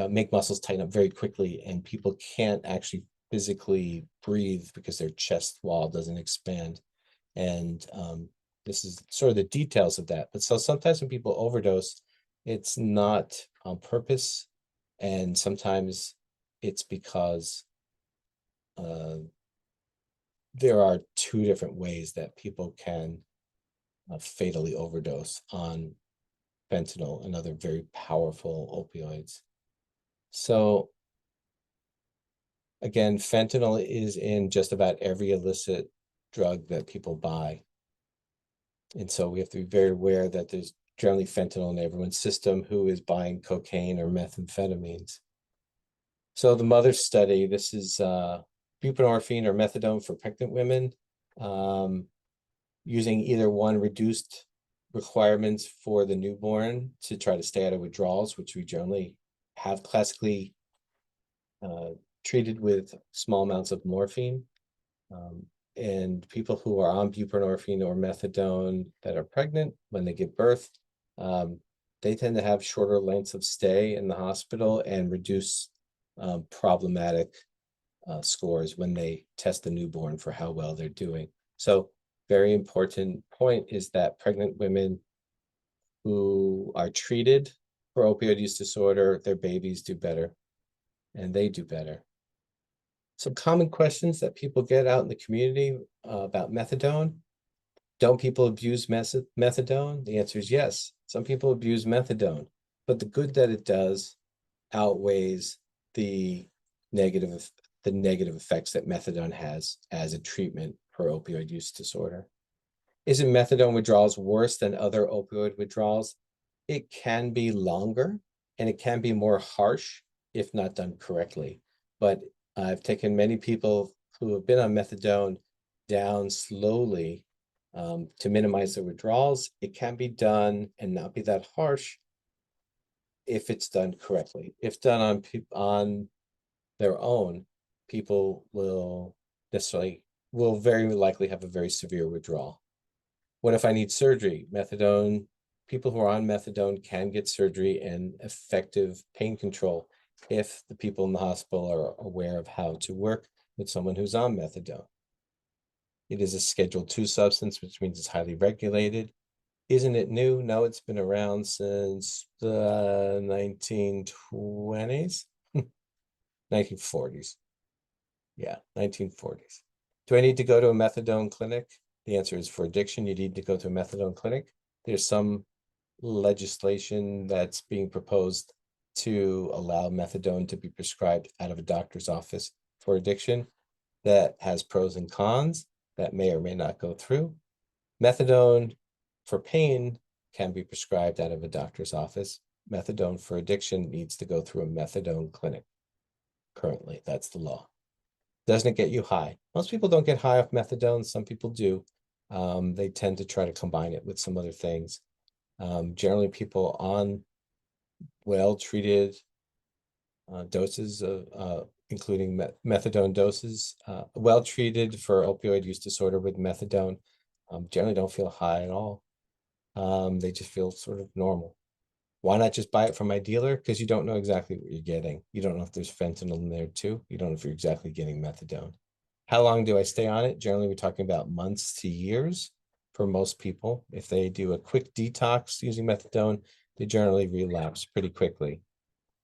make muscles tighten up very quickly, and people can't actually physically breathe because their chest wall doesn't expand. And this is sort of the details of that. But so sometimes when people overdose, it's not on purpose, and sometimes it's because there are two different ways that people can fatally overdose on fentanyl and other very powerful opioids. So again, fentanyl is in just about every illicit drug that people buy. And so we have to be very aware that there's generally fentanyl in everyone's system who is buying cocaine or methamphetamines. So the mother study, this is buprenorphine or methadone for pregnant women, using either one, reduced requirements for the newborn to try to stay out of withdrawals, which we generally have classically treated with small amounts of morphine. And people who are on buprenorphine or methadone that are pregnant when they give birth, they tend to have shorter lengths of stay in the hospital and reduce problematic scores when they test the newborn for how well they're doing. So very important point is that pregnant women who are treated for opioid use disorder, their babies do better and they do better. Some common questions that people get out in the community about methadone. Don't people abuse methadone? The answer is yes. Some people abuse methadone, but the good that it does outweighs the negative the negative effects that methadone has as a treatment for opioid use disorder. Isn't methadone withdrawals worse than other opioid withdrawals? It can be longer and it can be more harsh if not done correctly. But I've taken many people who have been on methadone down slowly to minimize the withdrawals. It can be done and not be that harsh if it's done correctly. If done on their own, people will very likely have a very severe withdrawal. What if I need surgery? Methadone, people who are on methadone can get surgery and effective pain control if the people in the hospital are aware of how to work with someone who's on methadone. It is a Schedule II substance, which means it's highly regulated. Isn't it new? No, it's been around since the 1920s, 1940s. Yeah, 1940s. Do I need to go to a methadone clinic? The answer is for addiction, you need to go to a methadone clinic. There's some legislation that's being proposed to allow methadone to be prescribed out of a doctor's office for addiction. That has pros and cons that may or may not go through. Methadone for pain can be prescribed out of a doctor's office. Methadone for addiction needs to go through a methadone clinic. Currently, that's the law. Doesn't it get you high? Most people don't get high off methadone. Some people do. They tend to try to combine it with some other things. Generally, people on well-treated doses of including methadone doses, well-treated for opioid use disorder with methadone, generally don't feel high at all. They just feel sort of normal. Why not just buy it from my dealer? Because you don't know exactly what you're getting. You don't know if there's fentanyl in there too. You don't know if you're exactly getting methadone. How long do I stay on it? Generally, we're talking about months to years for most people. If they do a quick detox using methadone, they generally relapse pretty quickly.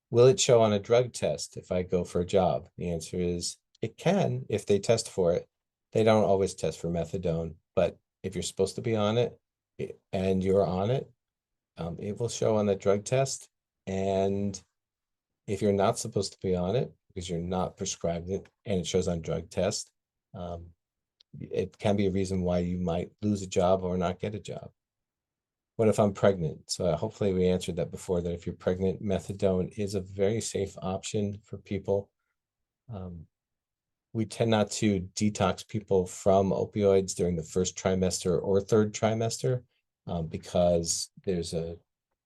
Will it show on a drug test if I go for a job? The answer is it can if they test for it. They don't always test for methadone, but if you're supposed to be on it and you're on it, it will show on the drug test. And if you're not supposed to be on it because you're not prescribed it and it shows on drug test, it can be a reason why you might lose a job or not get a job. What if I'm pregnant? So hopefully we answered that before, that if you're pregnant, methadone is a very safe option for people. We tend not to detox people from opioids during the first trimester or third trimester because there's a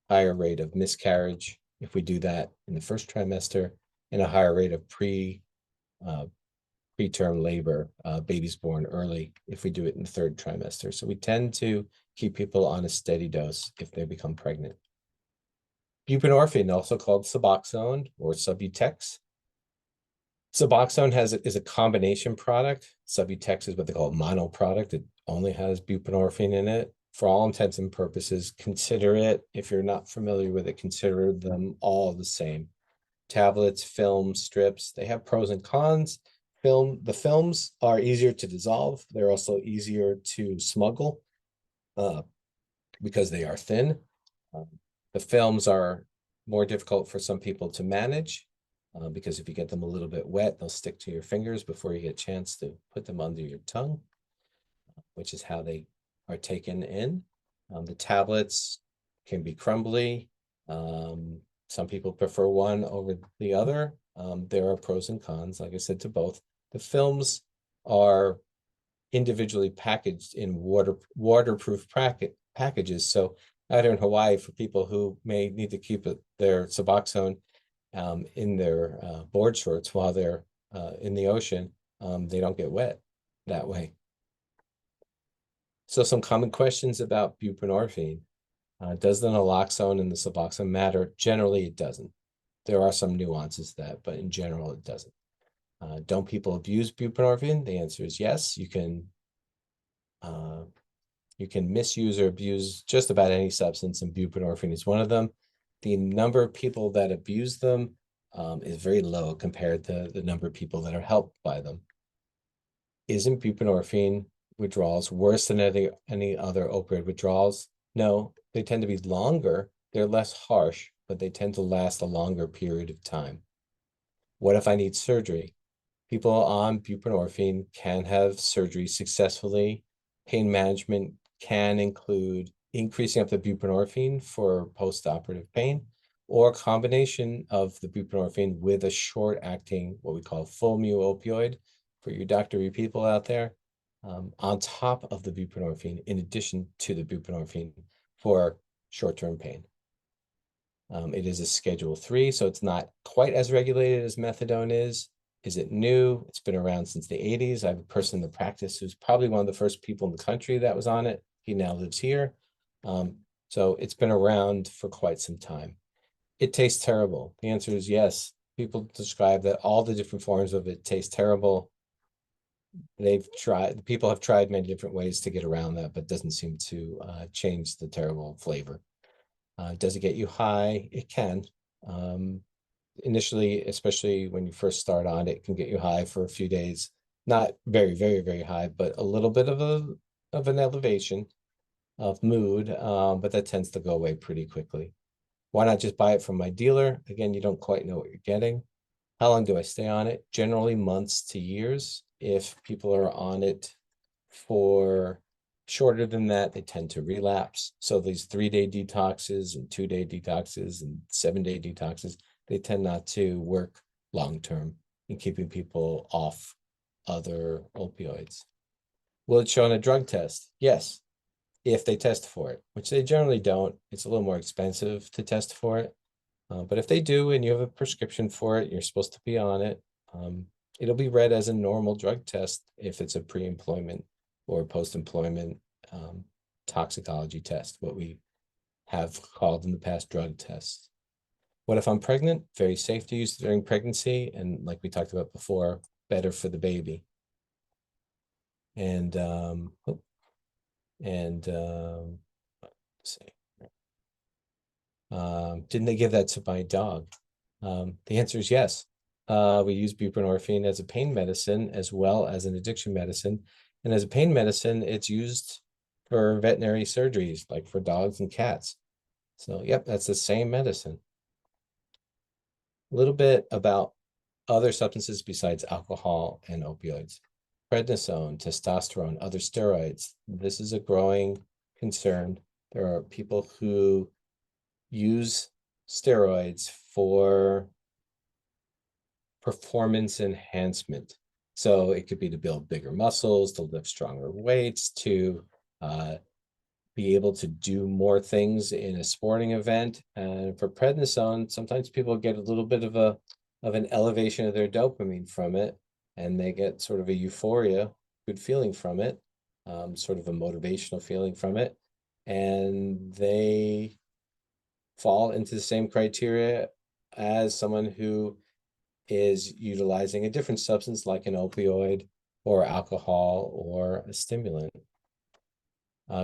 higher rate of miscarriage if we do that in the first trimester and a higher rate of preterm labor, babies born early if we do it in the third trimester. So we tend to keep people on a steady dose if they become pregnant. Buprenorphine, also called Suboxone or Subutex. Suboxone is a combination product. Subutex is what they call a mono product. It only has buprenorphine in it. For all intents and purposes, consider it, if you're not familiar with it, consider them all the same. Tablets, films, strips, they have pros and cons. The films are easier to dissolve. They're also easier to smuggle because they are thin. The films are more difficult for some people to manage because if you get them a little bit wet, they'll stick to your fingers before you get a chance to put them under your tongue, which is how they are taken in. The tablets can be crumbly. Some people prefer one over the other. There are pros and cons, like I said, to both. The films are individually packaged in waterproof packages. So out here in Hawaii, for people who may need to keep their Suboxone in their board shorts while they're in the ocean, they don't get wet that way. So some common questions about buprenorphine. Does the naloxone and the Suboxone matter? Generally, it doesn't. There are some nuances to that, but in general, it doesn't. Don't people abuse buprenorphine? The answer is yes. You can misuse or abuse just about any substance, and buprenorphine is one of them. The number of people that abuse them is very low compared to the number of people that are helped by them. Isn't buprenorphine withdrawals worse than any other opioid withdrawals? No, they tend to be longer. They're less harsh, but they tend to last a longer period of time. What if I need surgery? People on buprenorphine can have surgery successfully. Pain management can include increasing up the buprenorphine for post-operative pain, or a combination of the buprenorphine with a short-acting, what we call full mu opioid, for you doctor people out there, on top of the buprenorphine, in addition to the buprenorphine for short-term pain. It is a Schedule 3, so it's not quite as regulated as methadone is. Is it new? It's been around since the 80s. I have a person in the practice who's probably one of the first people in the country that was on it. He now lives here. So it's been around for quite some time. It tastes terrible. The answer is yes. People describe that all the different forms of it taste terrible. People have tried many different ways to get around that, but doesn't seem to change the terrible flavor. Does it get you high? It can. Initially, especially when you first start on it, can get you high for a few days. Not very, very, very high, but a little bit of an elevation of mood, but that tends to go away pretty quickly. Why not just buy it from my dealer? Again, you don't quite know what you're getting. How long do I stay on it? Generally months to years. If people are on it for shorter than that, they tend to relapse. So these 3-day detoxes and 2-day detoxes and 7-day detoxes, they tend not to work long-term in keeping people off other opioids. Will it show on a drug test? Yes, if they test for it, which they generally don't. It's a little more expensive to test for it. But if they do and you have a prescription for it, you're supposed to be on it, it'll be read as a normal drug test if it's a pre-employment or post-employment toxicology test, what we have called in the past drug tests. What if I'm pregnant? Very safe to use during pregnancy, and like we talked about before, better for the baby. And let's see. Didn't they give that to my dog? The answer is yes. We use buprenorphine as a pain medicine as well as an addiction medicine. And as a pain medicine, it's used for veterinary surgeries, like for dogs and cats. So, yep, that's the same medicine. A little bit about other substances besides alcohol and opioids. Prednisone, testosterone, other steroids. This is a growing concern. There are people who use steroids for performance enhancement. So it could be to build bigger muscles, to lift stronger weights, to be able to do more things in a sporting event. And for prednisone, sometimes people get a little bit of an elevation of their dopamine from it, and they get sort of a euphoria, good feeling from it, sort of a motivational feeling from it, and they fall into the same criteria as someone who is utilizing a different substance like an opioid or alcohol or a stimulant.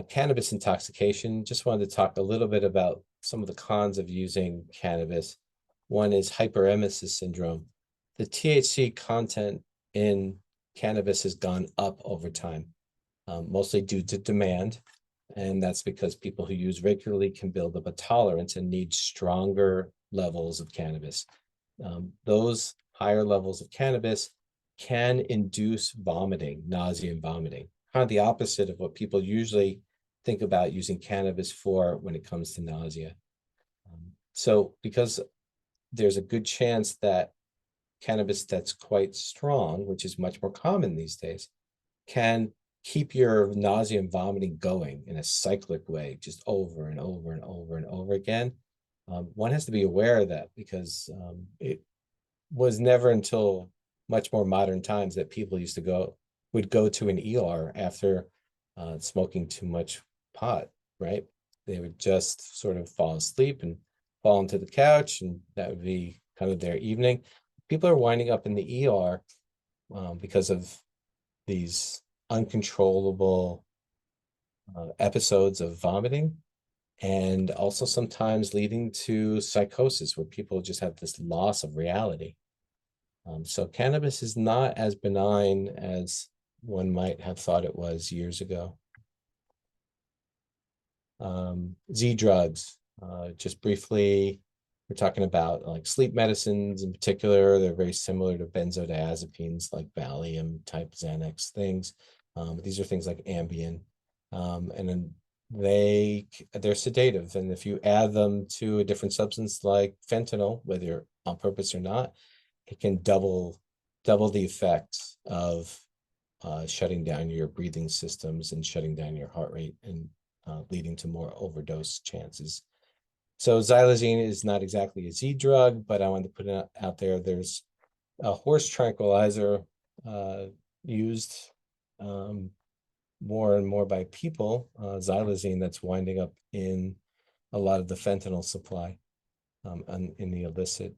Cannabis intoxication, just wanted to talk a little bit about some of the cons of using cannabis. One is hyperemesis syndrome. The THC content in cannabis has gone up over time, mostly due to demand. And that's because people who use regularly can build up a tolerance and need stronger levels of cannabis. Those higher levels of cannabis can induce vomiting, nausea and vomiting, kind of the opposite of what people usually think about using cannabis for when it comes to nausea. So because there's a good chance that cannabis that's quite strong, which is much more common these days, can keep your nausea and vomiting going in a cyclic way, just over and over and over and over again. One has to be aware of that because it was never until much more modern times that people would go to an ER after smoking too much pot, right? They would just sort of fall asleep and fall into the couch, and that would be kind of their evening. People are winding up in the ER because of these uncontrollable episodes of vomiting, and also sometimes leading to psychosis where people just have this loss of reality. So cannabis is not as benign as one might have thought it was years ago. Z drugs, just briefly, we're talking about like sleep medicines in particular. They're very similar to benzodiazepines like Valium type Xanax things. These are things like Ambien. And then they're sedative. And if you add them to a different substance like fentanyl, whether on purpose or not, it can double the effect of shutting down your breathing systems and shutting down your heart rate and leading to more overdose chances. So xylazine is not exactly a Z drug, but I wanted to put it out there. There's a horse tranquilizer used more and more by people, xylazine, that's winding up in a lot of the fentanyl supply and in the illicit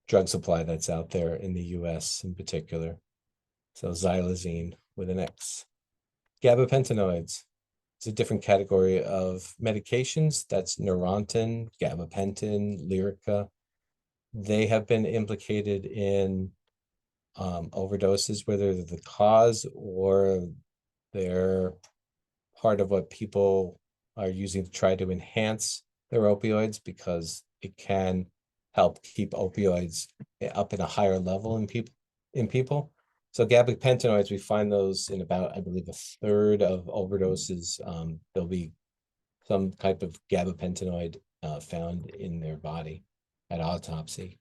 drug supply that's out there in the US in particular. So xylazine with an X. Gabapentinoids is a different category of medications. That's Neurontin, gabapentin, Lyrica. They have been implicated in overdoses, whether they're the cause or they're part of what people are using to try to enhance their opioids, because it can help keep opioids up in a higher level in people. So gabapentinoids, we find those in about, I believe, a third of overdoses. There'll be some type of gabapentinoid found in their body at autopsy.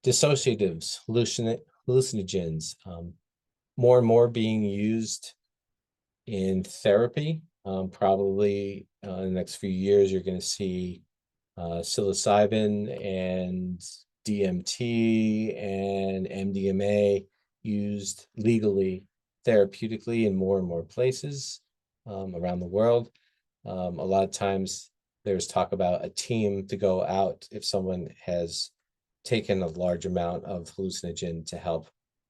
Dissociatives, hallucinogens, more and more being used in therapy. Probably in the next few years, you're going to see psilocybin and DMT and MDMA used legally, therapeutically in more and more places around the world. A lot of times there's talk about a team to go out if someone has taken a large amount of hallucinogen to help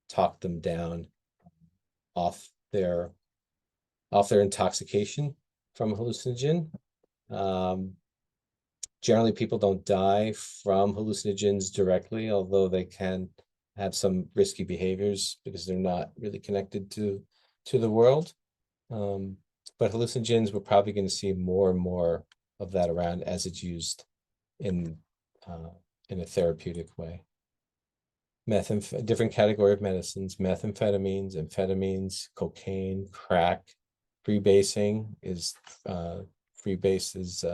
talk them down off their intoxication from hallucinogen. Generally, people don't die from hallucinogens directly, although they can have some risky behaviors because they're not really connected to the world. But hallucinogens, we're probably going to see more and more of that around as it's used in a therapeutic way. A different category of medicines: methamphetamines, amphetamines, cocaine, crack. Freebasing is freebase is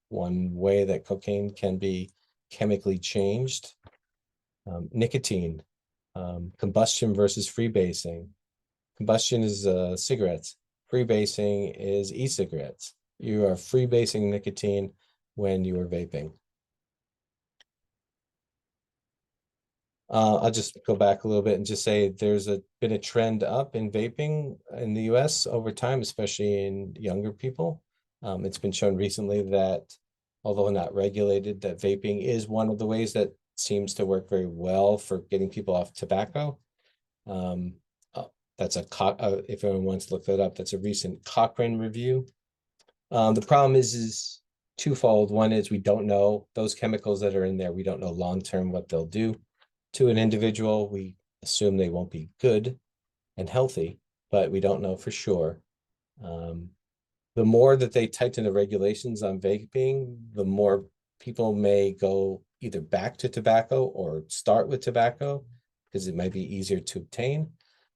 one way that cocaine can be chemically changed. Nicotine, combustion versus freebasing. Combustion is cigarettes. Freebasing is e-cigarettes. You are freebasing nicotine when you are vaping. I'll just go back a little bit and just say there's been a trend up in vaping in the US over time, especially in younger people. It's been shown recently that, although not regulated, that vaping is one of the ways that seems to work very well for getting people off tobacco. That's if anyone wants to look that up, that's a recent Cochrane review. The problem is twofold. One is we don't know those chemicals that are in there. We don't know long-term what they'll do to an individual. We assume they won't be good and healthy, but we don't know for sure. The more that they tighten the regulations on vaping, the more people may go either back to tobacco or start with tobacco because it might be easier to obtain.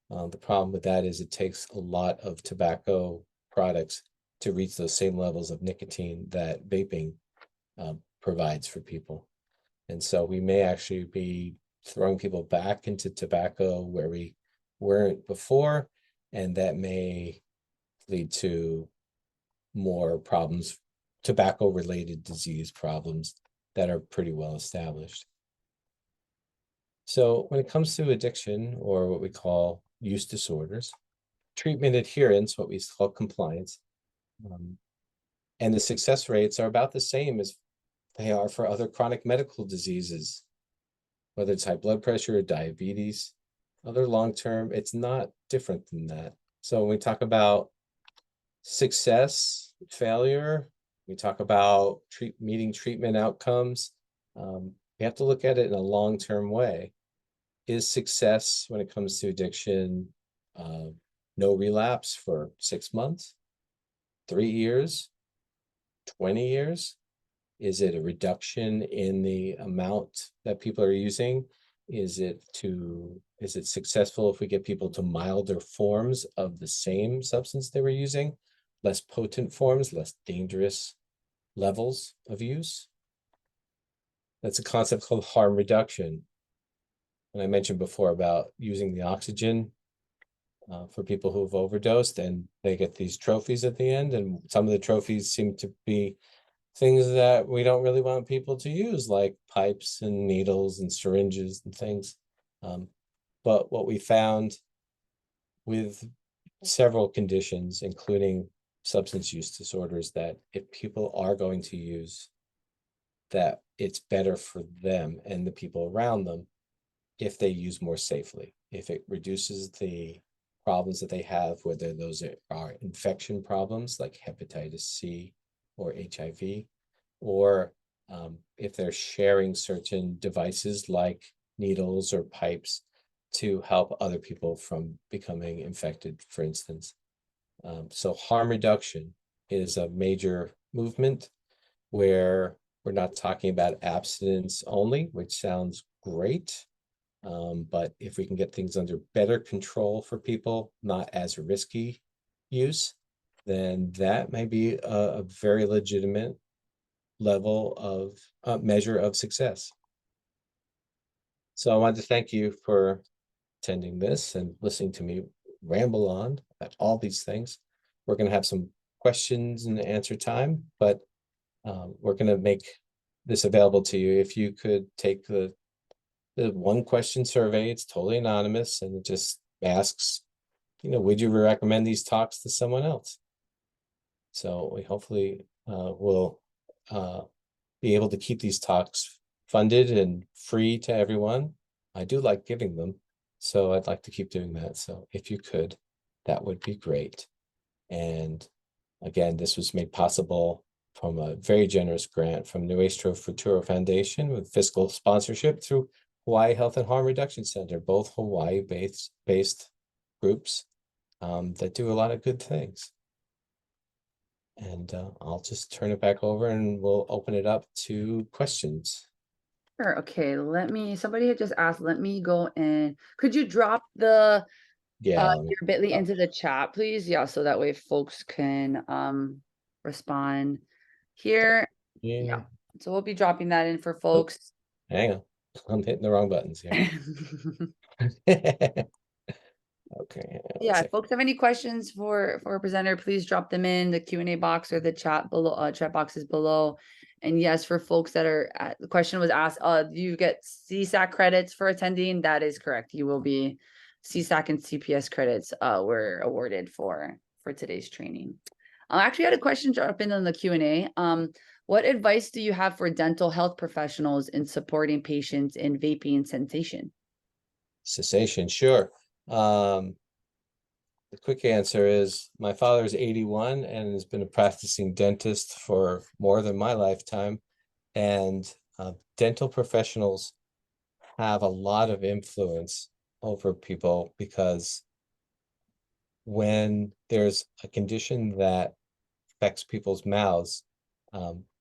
The problem with that is it takes a lot of tobacco products to reach those same levels of nicotine that vaping provides for people. And so we may actually be throwing people back into tobacco where we weren't before, and that may lead to more problems, tobacco-related disease problems that are pretty well established. So when it comes to addiction, or what we call use disorders, treatment adherence, what we call compliance, and the success rates are about the same as they are for other chronic medical diseases, whether it's high blood pressure or diabetes, other long-term, it's not different than that. So when we talk about success, failure, we talk about meeting treatment outcomes, we have to look at it in a long-term way. Is success when it comes to addiction, no relapse for 6 months, 3 years, 20 years? Is it a reduction in the amount that people are using? Is it successful if we get people to milder forms of the same substance they were using, less potent forms, less dangerous levels of use? That's a concept called harm reduction. And I mentioned before about using the oxygen for people who've overdosed, and they get these trophies at the end, and some of the trophies seem to be things that we don't really want people to use, like pipes and needles and syringes and things. But what we found with several conditions, including substance use disorders, that if people are going to use, that it's better for them and the people around them if they use more safely, if it reduces the problems that they have, whether those are infection problems like hepatitis C or HIV, or if they're sharing certain devices like needles or pipes to help other people from becoming infected, for instance. So harm reduction is a major movement where we're not talking about abstinence only, which sounds great. But if we can get things under better control for people, not as risky use, then that may be a very legitimate level of measure of success. So I wanted to thank you for attending this and listening to me ramble on about all these things. We're going to have some questions and answer time, but we're going to make this available to you. If you could take the one question survey, it's totally anonymous, and it just asks, would you recommend these talks to someone else? So we hopefully will be able to keep these talks funded and free to everyone. I do like giving them, so I'd like to keep doing that. So if you could, that would be great. And again, this was made possible from a very generous grant from Nuestro Futuro Foundation with fiscal sponsorship through Hawaii Health and Harm Reduction Center, both Hawaii-based groups that do a lot of good things. And I'll just turn it back over and we'll open it up to questions.
Sure. Okay. Somebody had just asked, let me go and could you drop the
Yeah.
your bit.ly into the chat, please? Yeah, so that way folks can respond here. Yeah. So we'll be dropping that in for
Oh,
folks.
hang on. I'm hitting the wrong buttons here. Okay.
Yeah, if folks have any questions for a presenter, please drop them in the Q&A box or the chat below, chat boxes below. And yes, for folks that are the question was asked, do you get CSAC credits for attending? That is correct. You will be CSAC and CPS credits were awarded for today's training. I actually had a question drop in on the Q&A. What advice do you have for dental health professionals in supporting patients in vaping cessation?
Cessation, sure. The quick answer is my father is 81 and has been a practicing dentist for more than my lifetime. And dental professionals have a lot of influence over people because when there's a condition that affects people's mouths,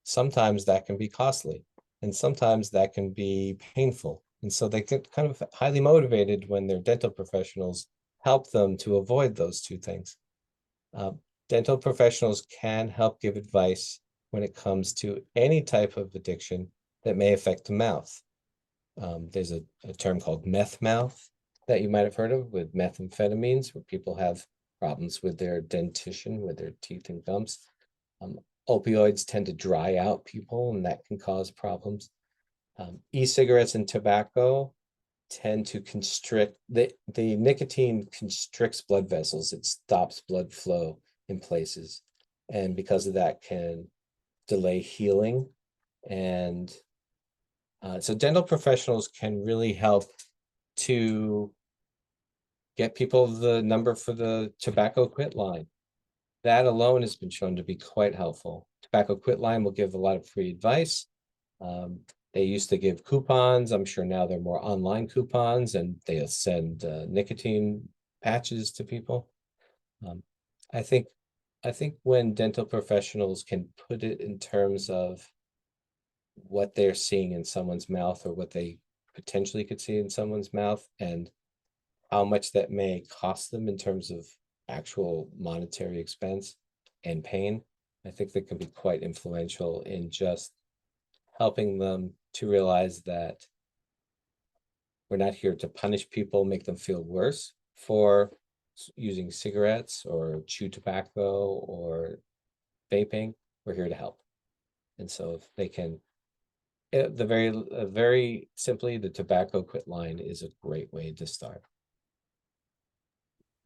sometimes that can be costly and sometimes that can be painful. And so they get kind of highly motivated when their dental professionals help them to avoid those two things. Dental professionals can help give advice when it comes to any type of addiction that may affect the mouth. There's a term called meth mouth that you might have heard of with methamphetamines, where people have problems with their dentition, with their teeth and gums. Opioids tend to dry out people, and that can cause problems. E-cigarettes and tobacco tend to constrict, the nicotine constricts blood vessels. It stops blood flow in places. And because of that can delay healing. And so dental professionals can really help to get people the number for the tobacco quit line. That alone has been shown to be quite helpful. Tobacco quit line will give a lot of free advice. They used to give coupons. I'm sure now they're more online coupons, and they'll send nicotine patches to people. Um, I think when dental professionals can put it in terms of what they're seeing in someone's mouth, or what they potentially could see in someone's mouth, and how much that may cost them in terms of actual monetary expense and pain, I think that can be quite influential in just helping them to realize that we're not here to punish people, make them feel worse for using cigarettes or chew tobacco or vaping. We're here to help. And so if they can, very simply, the tobacco quit line is a great way to start.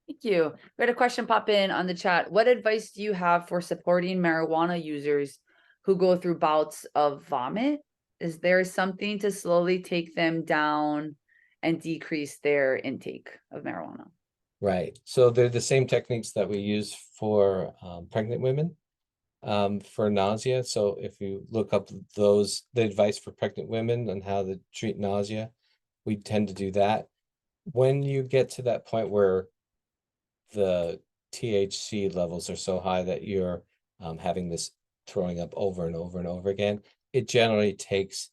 Thank you. We had a question pop in on the chat. What advice do you have for supporting marijuana users who go through bouts of vomit? Is there something to slowly take them down and decrease their intake of marijuana?
Right. So they're the same techniques that we use for pregnant women for nausea. So if you look up the advice for pregnant women on how to treat nausea, we tend to do that. When you get to that point where the THC levels are so high that you're having this throwing up over and over and over again, it generally takes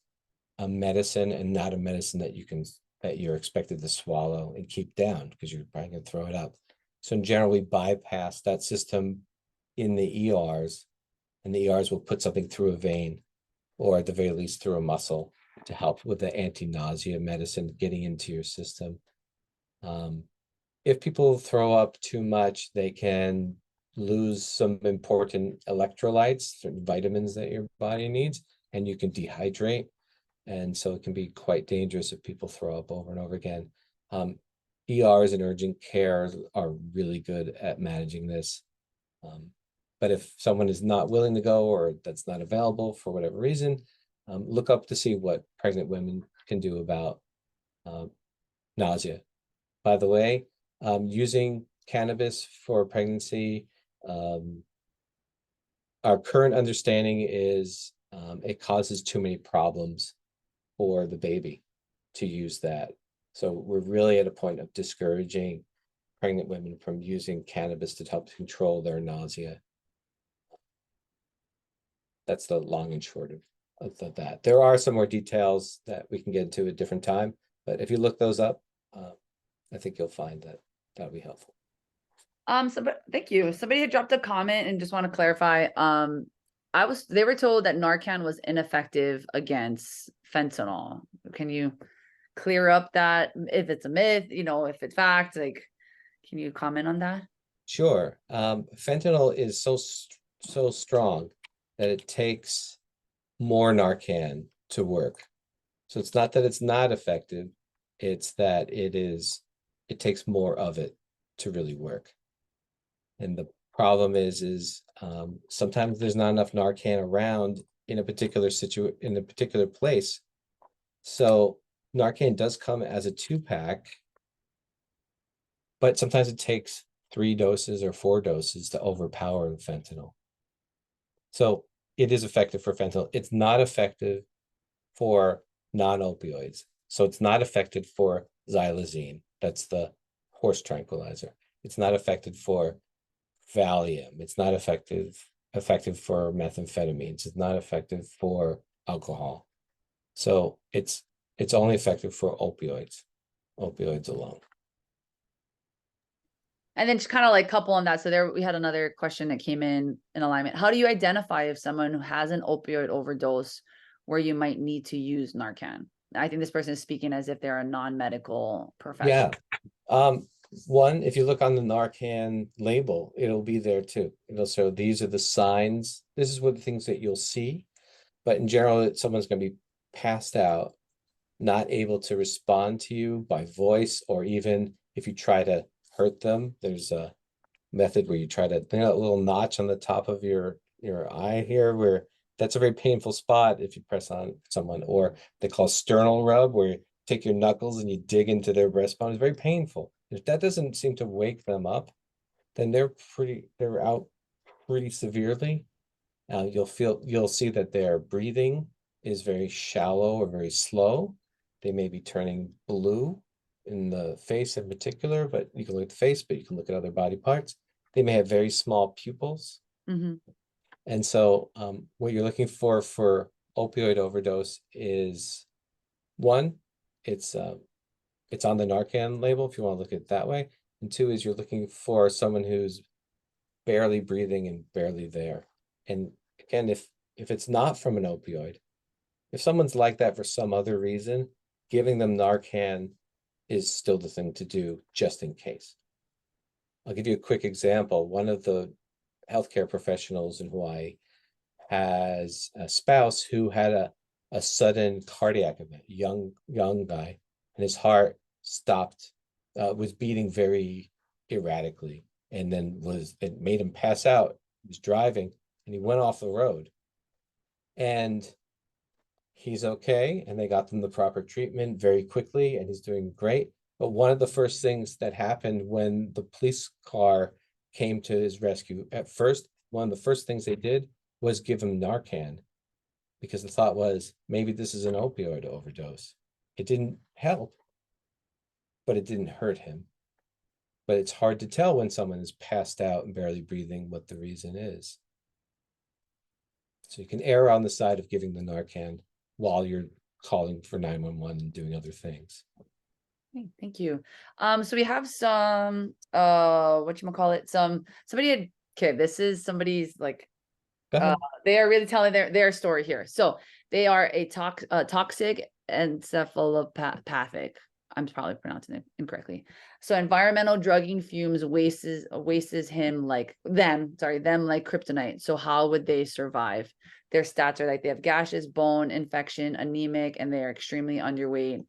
a medicine, and not a medicine that you're expected to swallow and keep down, because you're probably going to throw it up. So in general, we bypass that system in the ERs, and the ERs will put something through a vein, or at the very least through a muscle, to help with the anti-nausea medicine getting into your system. If people throw up too much, they can lose some important electrolytes, certain vitamins that your body needs, and you can dehydrate. And so it can be quite dangerous if people throw up over and over again. ERs and urgent care are really good at managing this. But if someone is not willing to go, or that's not available for whatever reason, look up to see what pregnant women can do about nausea. By the way, using cannabis for pregnancy, our current understanding is it causes too many problems for the baby to use that. So we're really at a point of discouraging pregnant women from using cannabis to help control their nausea. That's the long and short of that. There are some more details that we can get into at a different time, but if you look those up, I think you'll find that that'll be helpful.
Thank you. Somebody had dropped a comment and just want to clarify. They were told that Narcan was ineffective against fentanyl. Can you clear up that, if it's a myth, if it's fact, like, can you comment on that?
Sure. Fentanyl is so strong that it takes more Narcan to work. So it's not that it's not effective, it's that it takes more of it to really work. And the problem is sometimes there's not enough Narcan around in a particular place. So Narcan does come as a 2-pack, but sometimes it takes 3 doses or 4 doses to overpower the fentanyl. So it is effective for fentanyl. It's not effective for non-opioids. So it's not effective for xylazine. That's the horse tranquilizer. It's not effective for Valium. It's not effective for methamphetamines. It's not effective for alcohol. So it's only effective for opioids alone.
And then just kind of like couple on that. So there we had another question that came in alignment. How do you identify if someone who has an opioid overdose where you might need to use Narcan? I think this person is speaking as if they're a non-medical professional.
Yeah. One, if you look on the Narcan label, it'll be there too. It'll show these are the signs. This is what the things that you'll see. But in general, someone's going to be passed out, not able to respond to you by voice, or even if you try to hurt them, there's a method where you try to, a little notch on the top of your eye here, where that's a very painful spot if you press on someone, or they call sternal rub, where you take your knuckles and you dig into their breastbone. It's very painful. If that doesn't seem to wake them up, then they're out pretty severely. You'll see that their breathing is very shallow or very slow. They may be turning blue in the face in particular, but you can look at the face, but you can look at other body parts. They may have very small pupils.
Hmm.
And so what you're looking for opioid overdose is, one, it's it's on the Narcan label if you want to look at it that way. And two is you're looking for someone who's barely breathing and barely there. And again, if it's not from an opioid, if someone's like that for some other reason, giving them Narcan is still the thing to do, just in case. I'll give you a quick example. One of the healthcare professionals in Hawaii has a spouse who had a sudden cardiac event, young guy, and his heart stopped, was beating very erratically, and then it made him pass out. He was driving and he went off the road, and he's okay, and they got them the proper treatment very quickly, and he's doing great. But one of the first things that happened when the police car came to his rescue, at first, one of the first things they did was give him Narcan, because the thought was maybe this is an opioid overdose. It didn't help, but it didn't hurt him. But it's hard to tell when someone is passed out and barely breathing what the reason is. So you can err on the side of giving the Narcan while you're calling for 911 and doing other things.
Okay, thank you. So we have some, whatchamacallit, somebody had, okay, this is somebody's like,
Go ahead.
they are really telling their story here. So they are a toxic encephalopathic. I'm probably pronouncing it incorrectly. So environmental drugging fumes wastes him like them like kryptonite. So how would they survive? Their stats are like they have gaseous, bone infection, anemic, and they are extremely underweight,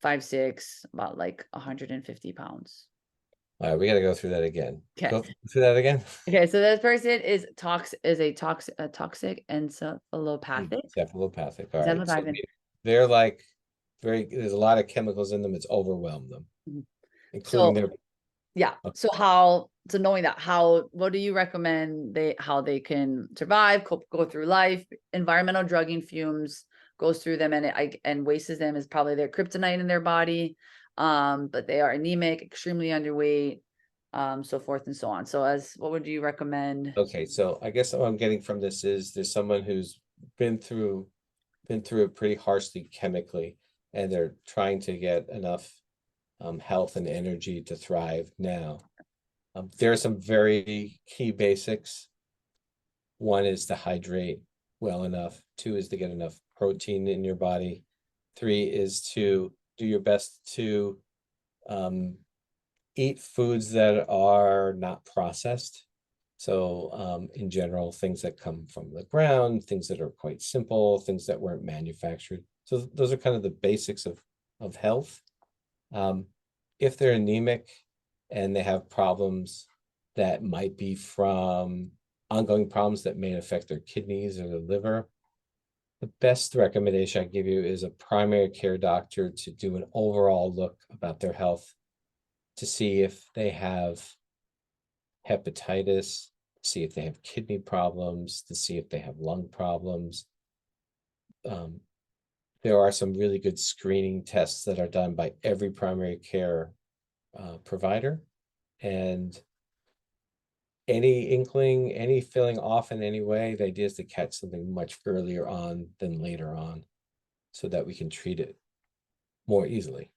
5'6", about like 150 pounds.
All right, we got to go through that again.
Okay.
Go through that again.
Okay, so this person is a toxic encephalopathic.
Encephalopathic. All right. So
Encephalopathic.
they're like there's a lot of chemicals in them. It's overwhelmed them,
Mhm.
including
So
their.
yeah.
Okay.
So knowing that, what do you recommend how they can survive, go through life? Environmental drugging fumes goes through them and wastes them is probably their kryptonite in their body. But they are anemic, extremely underweight, so forth and so on. So what would you recommend?
Okay, so I guess what I'm getting from this is there's someone who's been through it pretty harshly chemically, and they're trying to get enough health and energy to thrive now. There are some very key basics. One is to hydrate well enough. Two is to get enough protein in your body. Three is to do your best to eat foods that are not processed. So in general, things that come from the ground, things that are quite simple, things that weren't manufactured. So those are kind of the basics of health. If they're anemic and they have problems that might be from ongoing problems that may affect their kidneys or their liver, the best recommendation I give you is a primary care doctor to do an overall look about their health, to see if they have hepatitis, see if they have kidney problems, to see if they have lung problems. There are some really good screening tests that are done by every primary care provider, and any inkling, any feeling off in any way, the idea is to catch something much earlier on than later on, so that we can treat it more easily.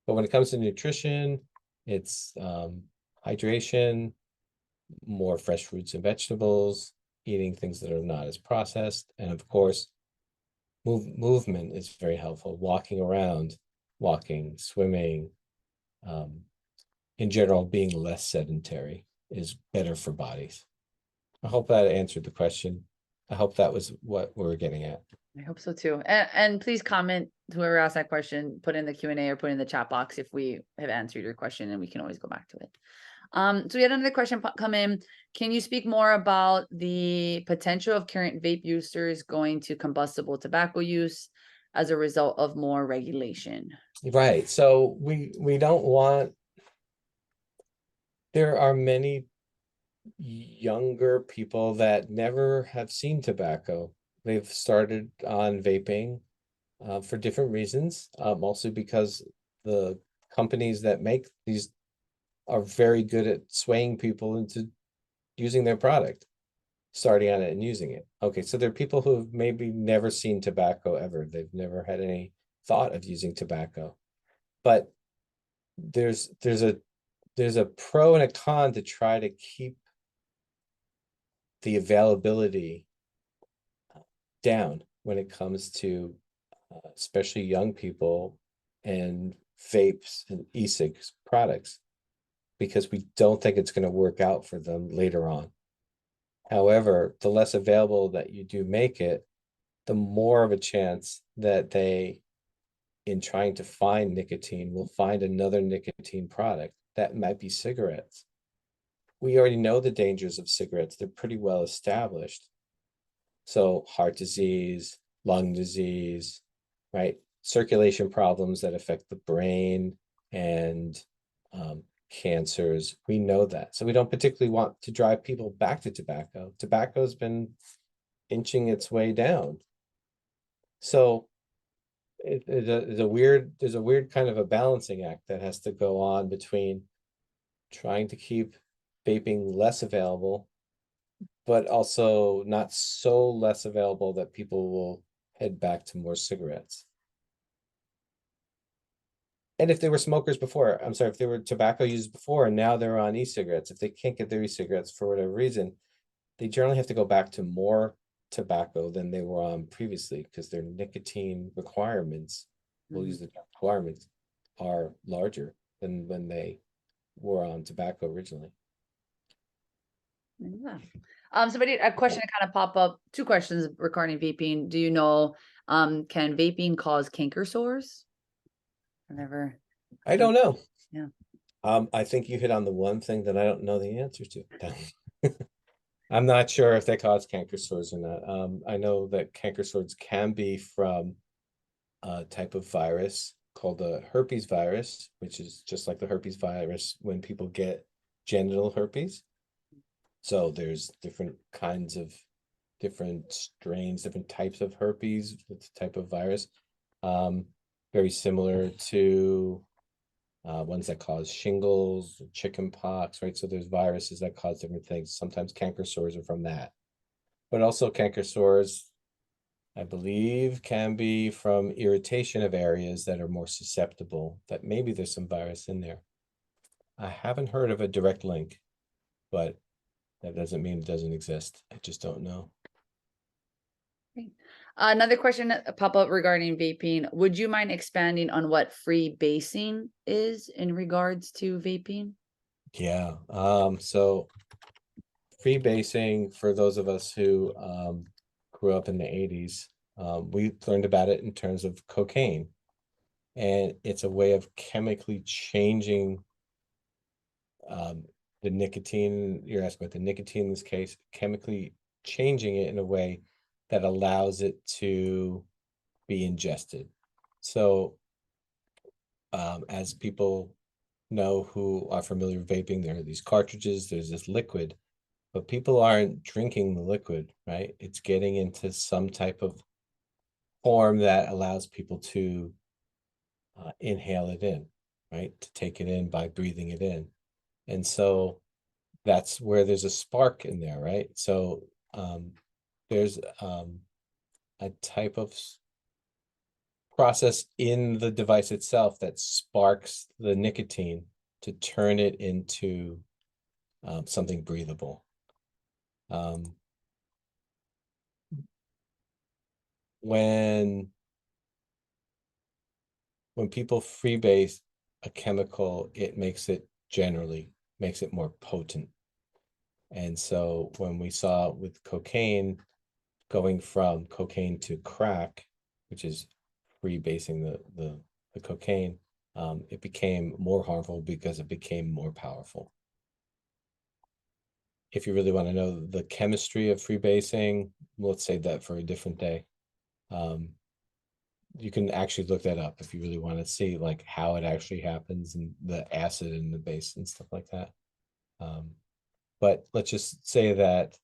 But when it comes to nutrition, it's hydration, more fresh fruits and vegetables, eating things that are not as processed, and of course, movement is very helpful. Walking around, walking, swimming, in general, being less sedentary is better for bodies. I hope that answered the question. I hope that was what we were getting at.
I hope so too. And please comment whoever asked that question, put in the Q&A or put in the chat box if we have answered your question, and we can always go back to it. So we had another question come in. Can you speak more about the potential of current vape users going to combustible tobacco use as a result of more regulation?
Right. So we don't want, there are many younger people that never have seen tobacco. They've started on vaping for different reasons, mostly because the companies that make these are very good at swaying people into using their product, starting on it and using it. Okay, so there are people who have maybe never seen tobacco ever. They've never had any thought of using tobacco. But there's a pro and a con to try to keep the availability down when it comes to especially young people and vapes and e-cigs products, because we don't think it's going to work out for them later on. However, the less available that you do make it, the more of a chance that they, in trying to find nicotine, will find another nicotine product that might be cigarettes. We already know the dangers of cigarettes. They're pretty well established. So heart disease, lung disease, right? Circulation problems that affect the brain and cancers. We know that. So we don't particularly want to drive people back to tobacco. Tobacco's been inching its way down. So there's a weird kind of a balancing act that has to go on between trying to keep vaping less available, but also not so less available that people will head back to more cigarettes. And if they were smokers before, I'm sorry, if they were tobacco users before and now they're on e-cigarettes, if they can't get their e-cigarettes for whatever reason, they generally have to go back to more tobacco than they were on previously because their nicotine requirements, we'll use the term requirements, are larger than when they were on tobacco originally.
Yeah. Somebody, a question kind of pop up, two questions regarding vaping. Do you know, can vaping cause canker sores? I've never.
I don't know.
Yeah.
I think you hit on the one thing that I don't know the answer to. I'm not sure if they cause canker sores or not. I know that canker sores can be from a type of virus called the herpes virus, which is just like the herpes virus when people get genital herpes. So there's different kinds of different strains, different types of herpes, type of virus. Very similar to ones that cause shingles, chicken pox, right? So there's viruses that cause different things. Sometimes canker sores are from that. But also canker sores, I believe, can be from irritation of areas that are more susceptible, that maybe there's some virus in there. I haven't heard of a direct link, but that doesn't mean it doesn't exist. I just don't know.
Great. Another question pop up regarding vaping. Would you mind expanding on what free basing is in regards to vaping?
Yeah. So freebasing, for those of us who grew up in the 80s, we learned about it in terms of cocaine. And it's a way of chemically changing the nicotine. You're asking about the nicotine in this case, chemically changing it in a way that allows it to be ingested. So as people know who are familiar with vaping, there are these cartridges, there's this liquid, but people aren't drinking the liquid, right? It's getting into some type of form that allows people to inhale it in, right? To take it in by breathing it in. And so that's where there's a spark in there, right? So there's a type of process in the device itself that sparks the nicotine to turn it into something breathable. When people freebase a chemical, it generally makes it more potent. And so when we saw with cocaine, going from cocaine to crack, which is freebasing the cocaine, it became more harmful because it became more powerful. If you really want to know the chemistry of freebasing, let's save that for a different day. You can actually look that up if you really want to see like how it actually happens and the acid and the base and stuff like that. But let's just say that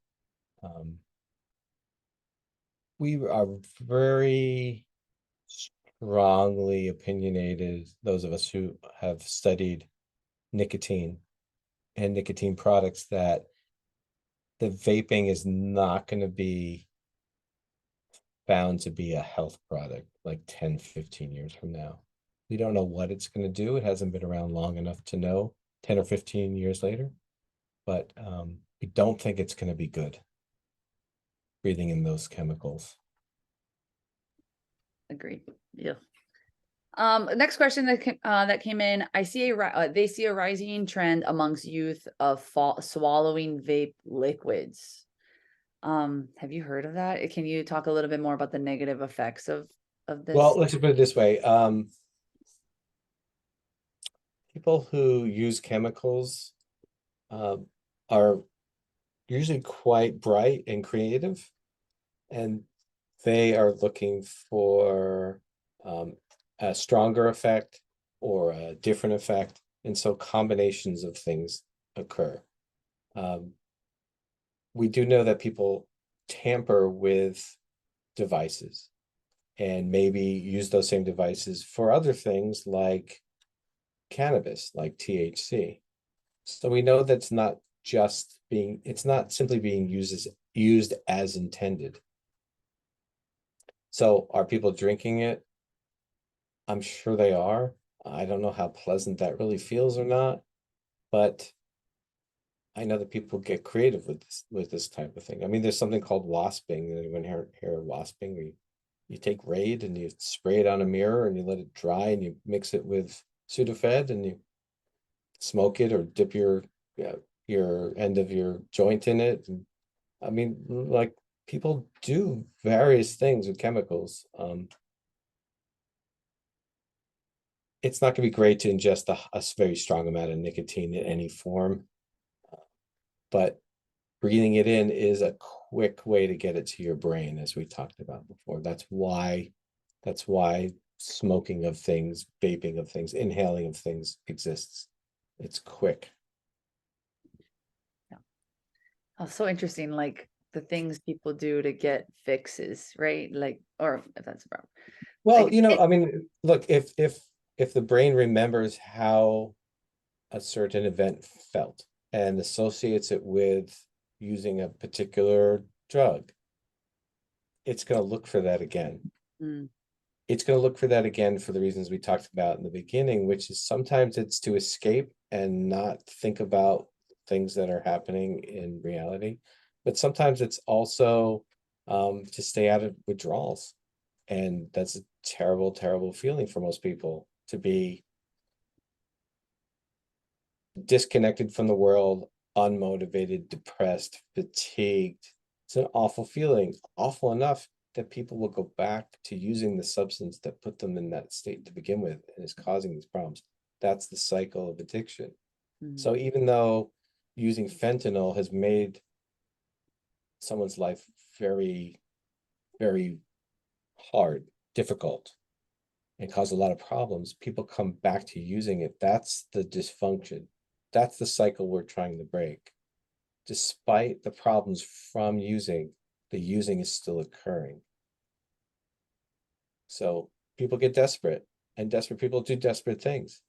we are very strongly opinionated, those of us who have studied nicotine and nicotine products, that the vaping is not going to be found to be a health product like 10, 15 years from now. We don't know what it's going to do. It hasn't been around long enough to know 10 or 15 years later, but we don't think it's going to be good breathing in those chemicals.
Agreed. Yeah. Next question that came in. They see a rising trend amongst youth of swallowing vape liquids. Have you heard of that? Can you talk a little bit more about the negative effects of this?
Well, let's put it this way. People who use chemicals are usually quite bright and creative, and they are looking for a stronger effect or a different effect. And so combinations of things occur. We do know that people tamper with devices and maybe use those same devices for other things like cannabis, like THC. So we know that's not just being, it's not simply being used as intended. So are people drinking it? I'm sure they are. I don't know how pleasant that really feels or not, but I know that people get creative with this type of thing. I mean, there's something called wasping. Anyone hear of wasping? Where you take Raid and you spray it on a mirror and you let it dry and you mix it with Sudafed and you smoke it or dip your end of your joint in it. And, I mean, like people do various things with chemicals. It's not going to be great to ingest a very strong amount of nicotine in any form, but breathing it in is a quick way to get it to your brain, as we talked about before. That's why smoking of things, vaping of things, inhaling of things exists. It's quick.
Yeah. Oh, so interesting. Like the things people do to get fixes, right? Like, or if that's a problem.
Well,
Like,
I mean, look, if the brain remembers how a certain event felt and associates it with using a particular drug, it's going to look for that again.
mm,
It's going to look for that again for the reasons we talked about in the beginning, which is sometimes it's to escape and not think about things that are happening in reality. But sometimes it's also to stay out of withdrawals. And that's a terrible, terrible feeling for most people, to be disconnected from the world, unmotivated, depressed, fatigued. It's an awful feeling, awful enough that people will go back to using the substance that put them in that state to begin with and is causing these problems. That's the cycle of addiction.
mm,
So even though using fentanyl has made someone's life very, very hard, difficult, and caused a lot of problems, people come back to using it. That's the dysfunction. That's the cycle we're trying to break. Despite the problems from using, the using is still occurring. So people get desperate, and desperate people do desperate things.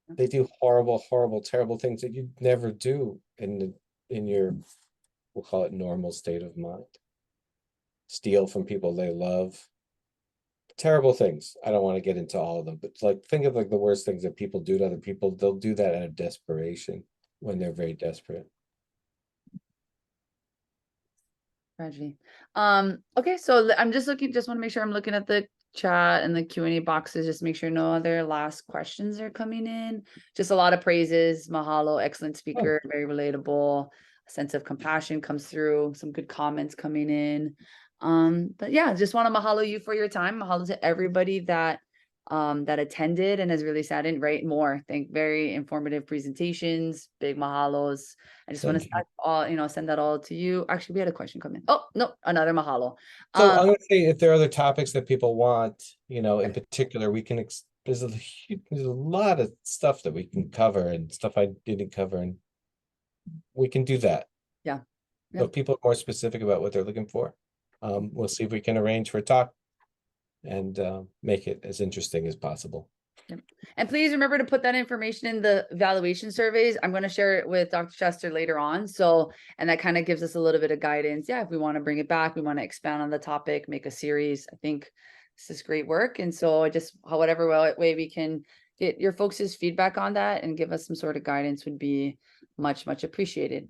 They do horrible, horrible, terrible things that you'd never do in your, we'll call it, normal state of mind. Steal from people they love. Terrible things. I don't want to get into all of them, but like think of like the worst things that people do to other people. They'll do that out of desperation when they're very desperate.
tragedy. Okay, so I'm just looking, just want to make sure I'm looking at the chat and the Q&A boxes, just make sure no other last questions are coming in. Just a lot of praises. Mahalo, excellent speaker, very relatable. A sense of compassion comes through, some good comments coming in. But yeah, just want to mahalo you for your time. Mahalo to everybody that that attended and has really sat in, right? More. Thank very informative presentations, big mahalos. I just want to
Thank you.
send that all to you. Actually, we had a question come in. Oh, no, another mahalo.
So
Um,
I'm gonna say if there are other topics that people want, in particular, we can, there's a lot of stuff that we can cover and stuff I didn't cover, and we can do that.
yeah.
So
Yeah.
if people are more specific about what they're looking for, we'll see if we can arrange for a talk and make it as interesting as possible.
Yep. And please remember to put that information in the evaluation surveys. I'm going to share it with Dr. Chester later on. So, and that kind of gives us a little bit of guidance. Yeah, if we want to bring it back, we want to expand on the topic, make a series. I think this is great work. And so I just, whatever way we can get your folks' feedback on that and give us some sort of guidance would be much, much appreciated.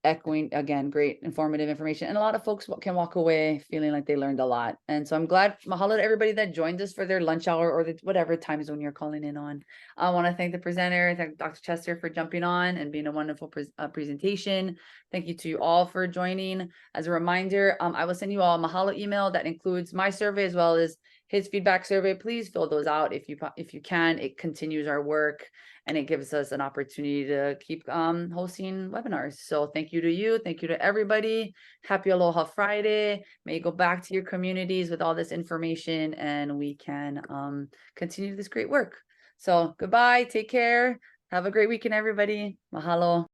Echoing again, great informative information, and a lot of folks can walk away feeling like they learned a lot. And so I'm glad. Mahalo to everybody that joined us for their lunch hour or whatever time zone you're calling in on. I want to thank the presenter, thank Dr. Chester for jumping on and being a wonderful presentation. Thank you to you all for joining. As a reminder, I will send you all a mahalo email that includes my survey as well as his feedback survey. Please fill those out if you can. It continues our work and it gives us an opportunity to keep hosting webinars. So thank you to you. Thank you to everybody. Happy Aloha Friday. May you go back to your communities with all this information and we can continue this great work. So goodbye. Take care. Have a great weekend, everybody. Mahalo.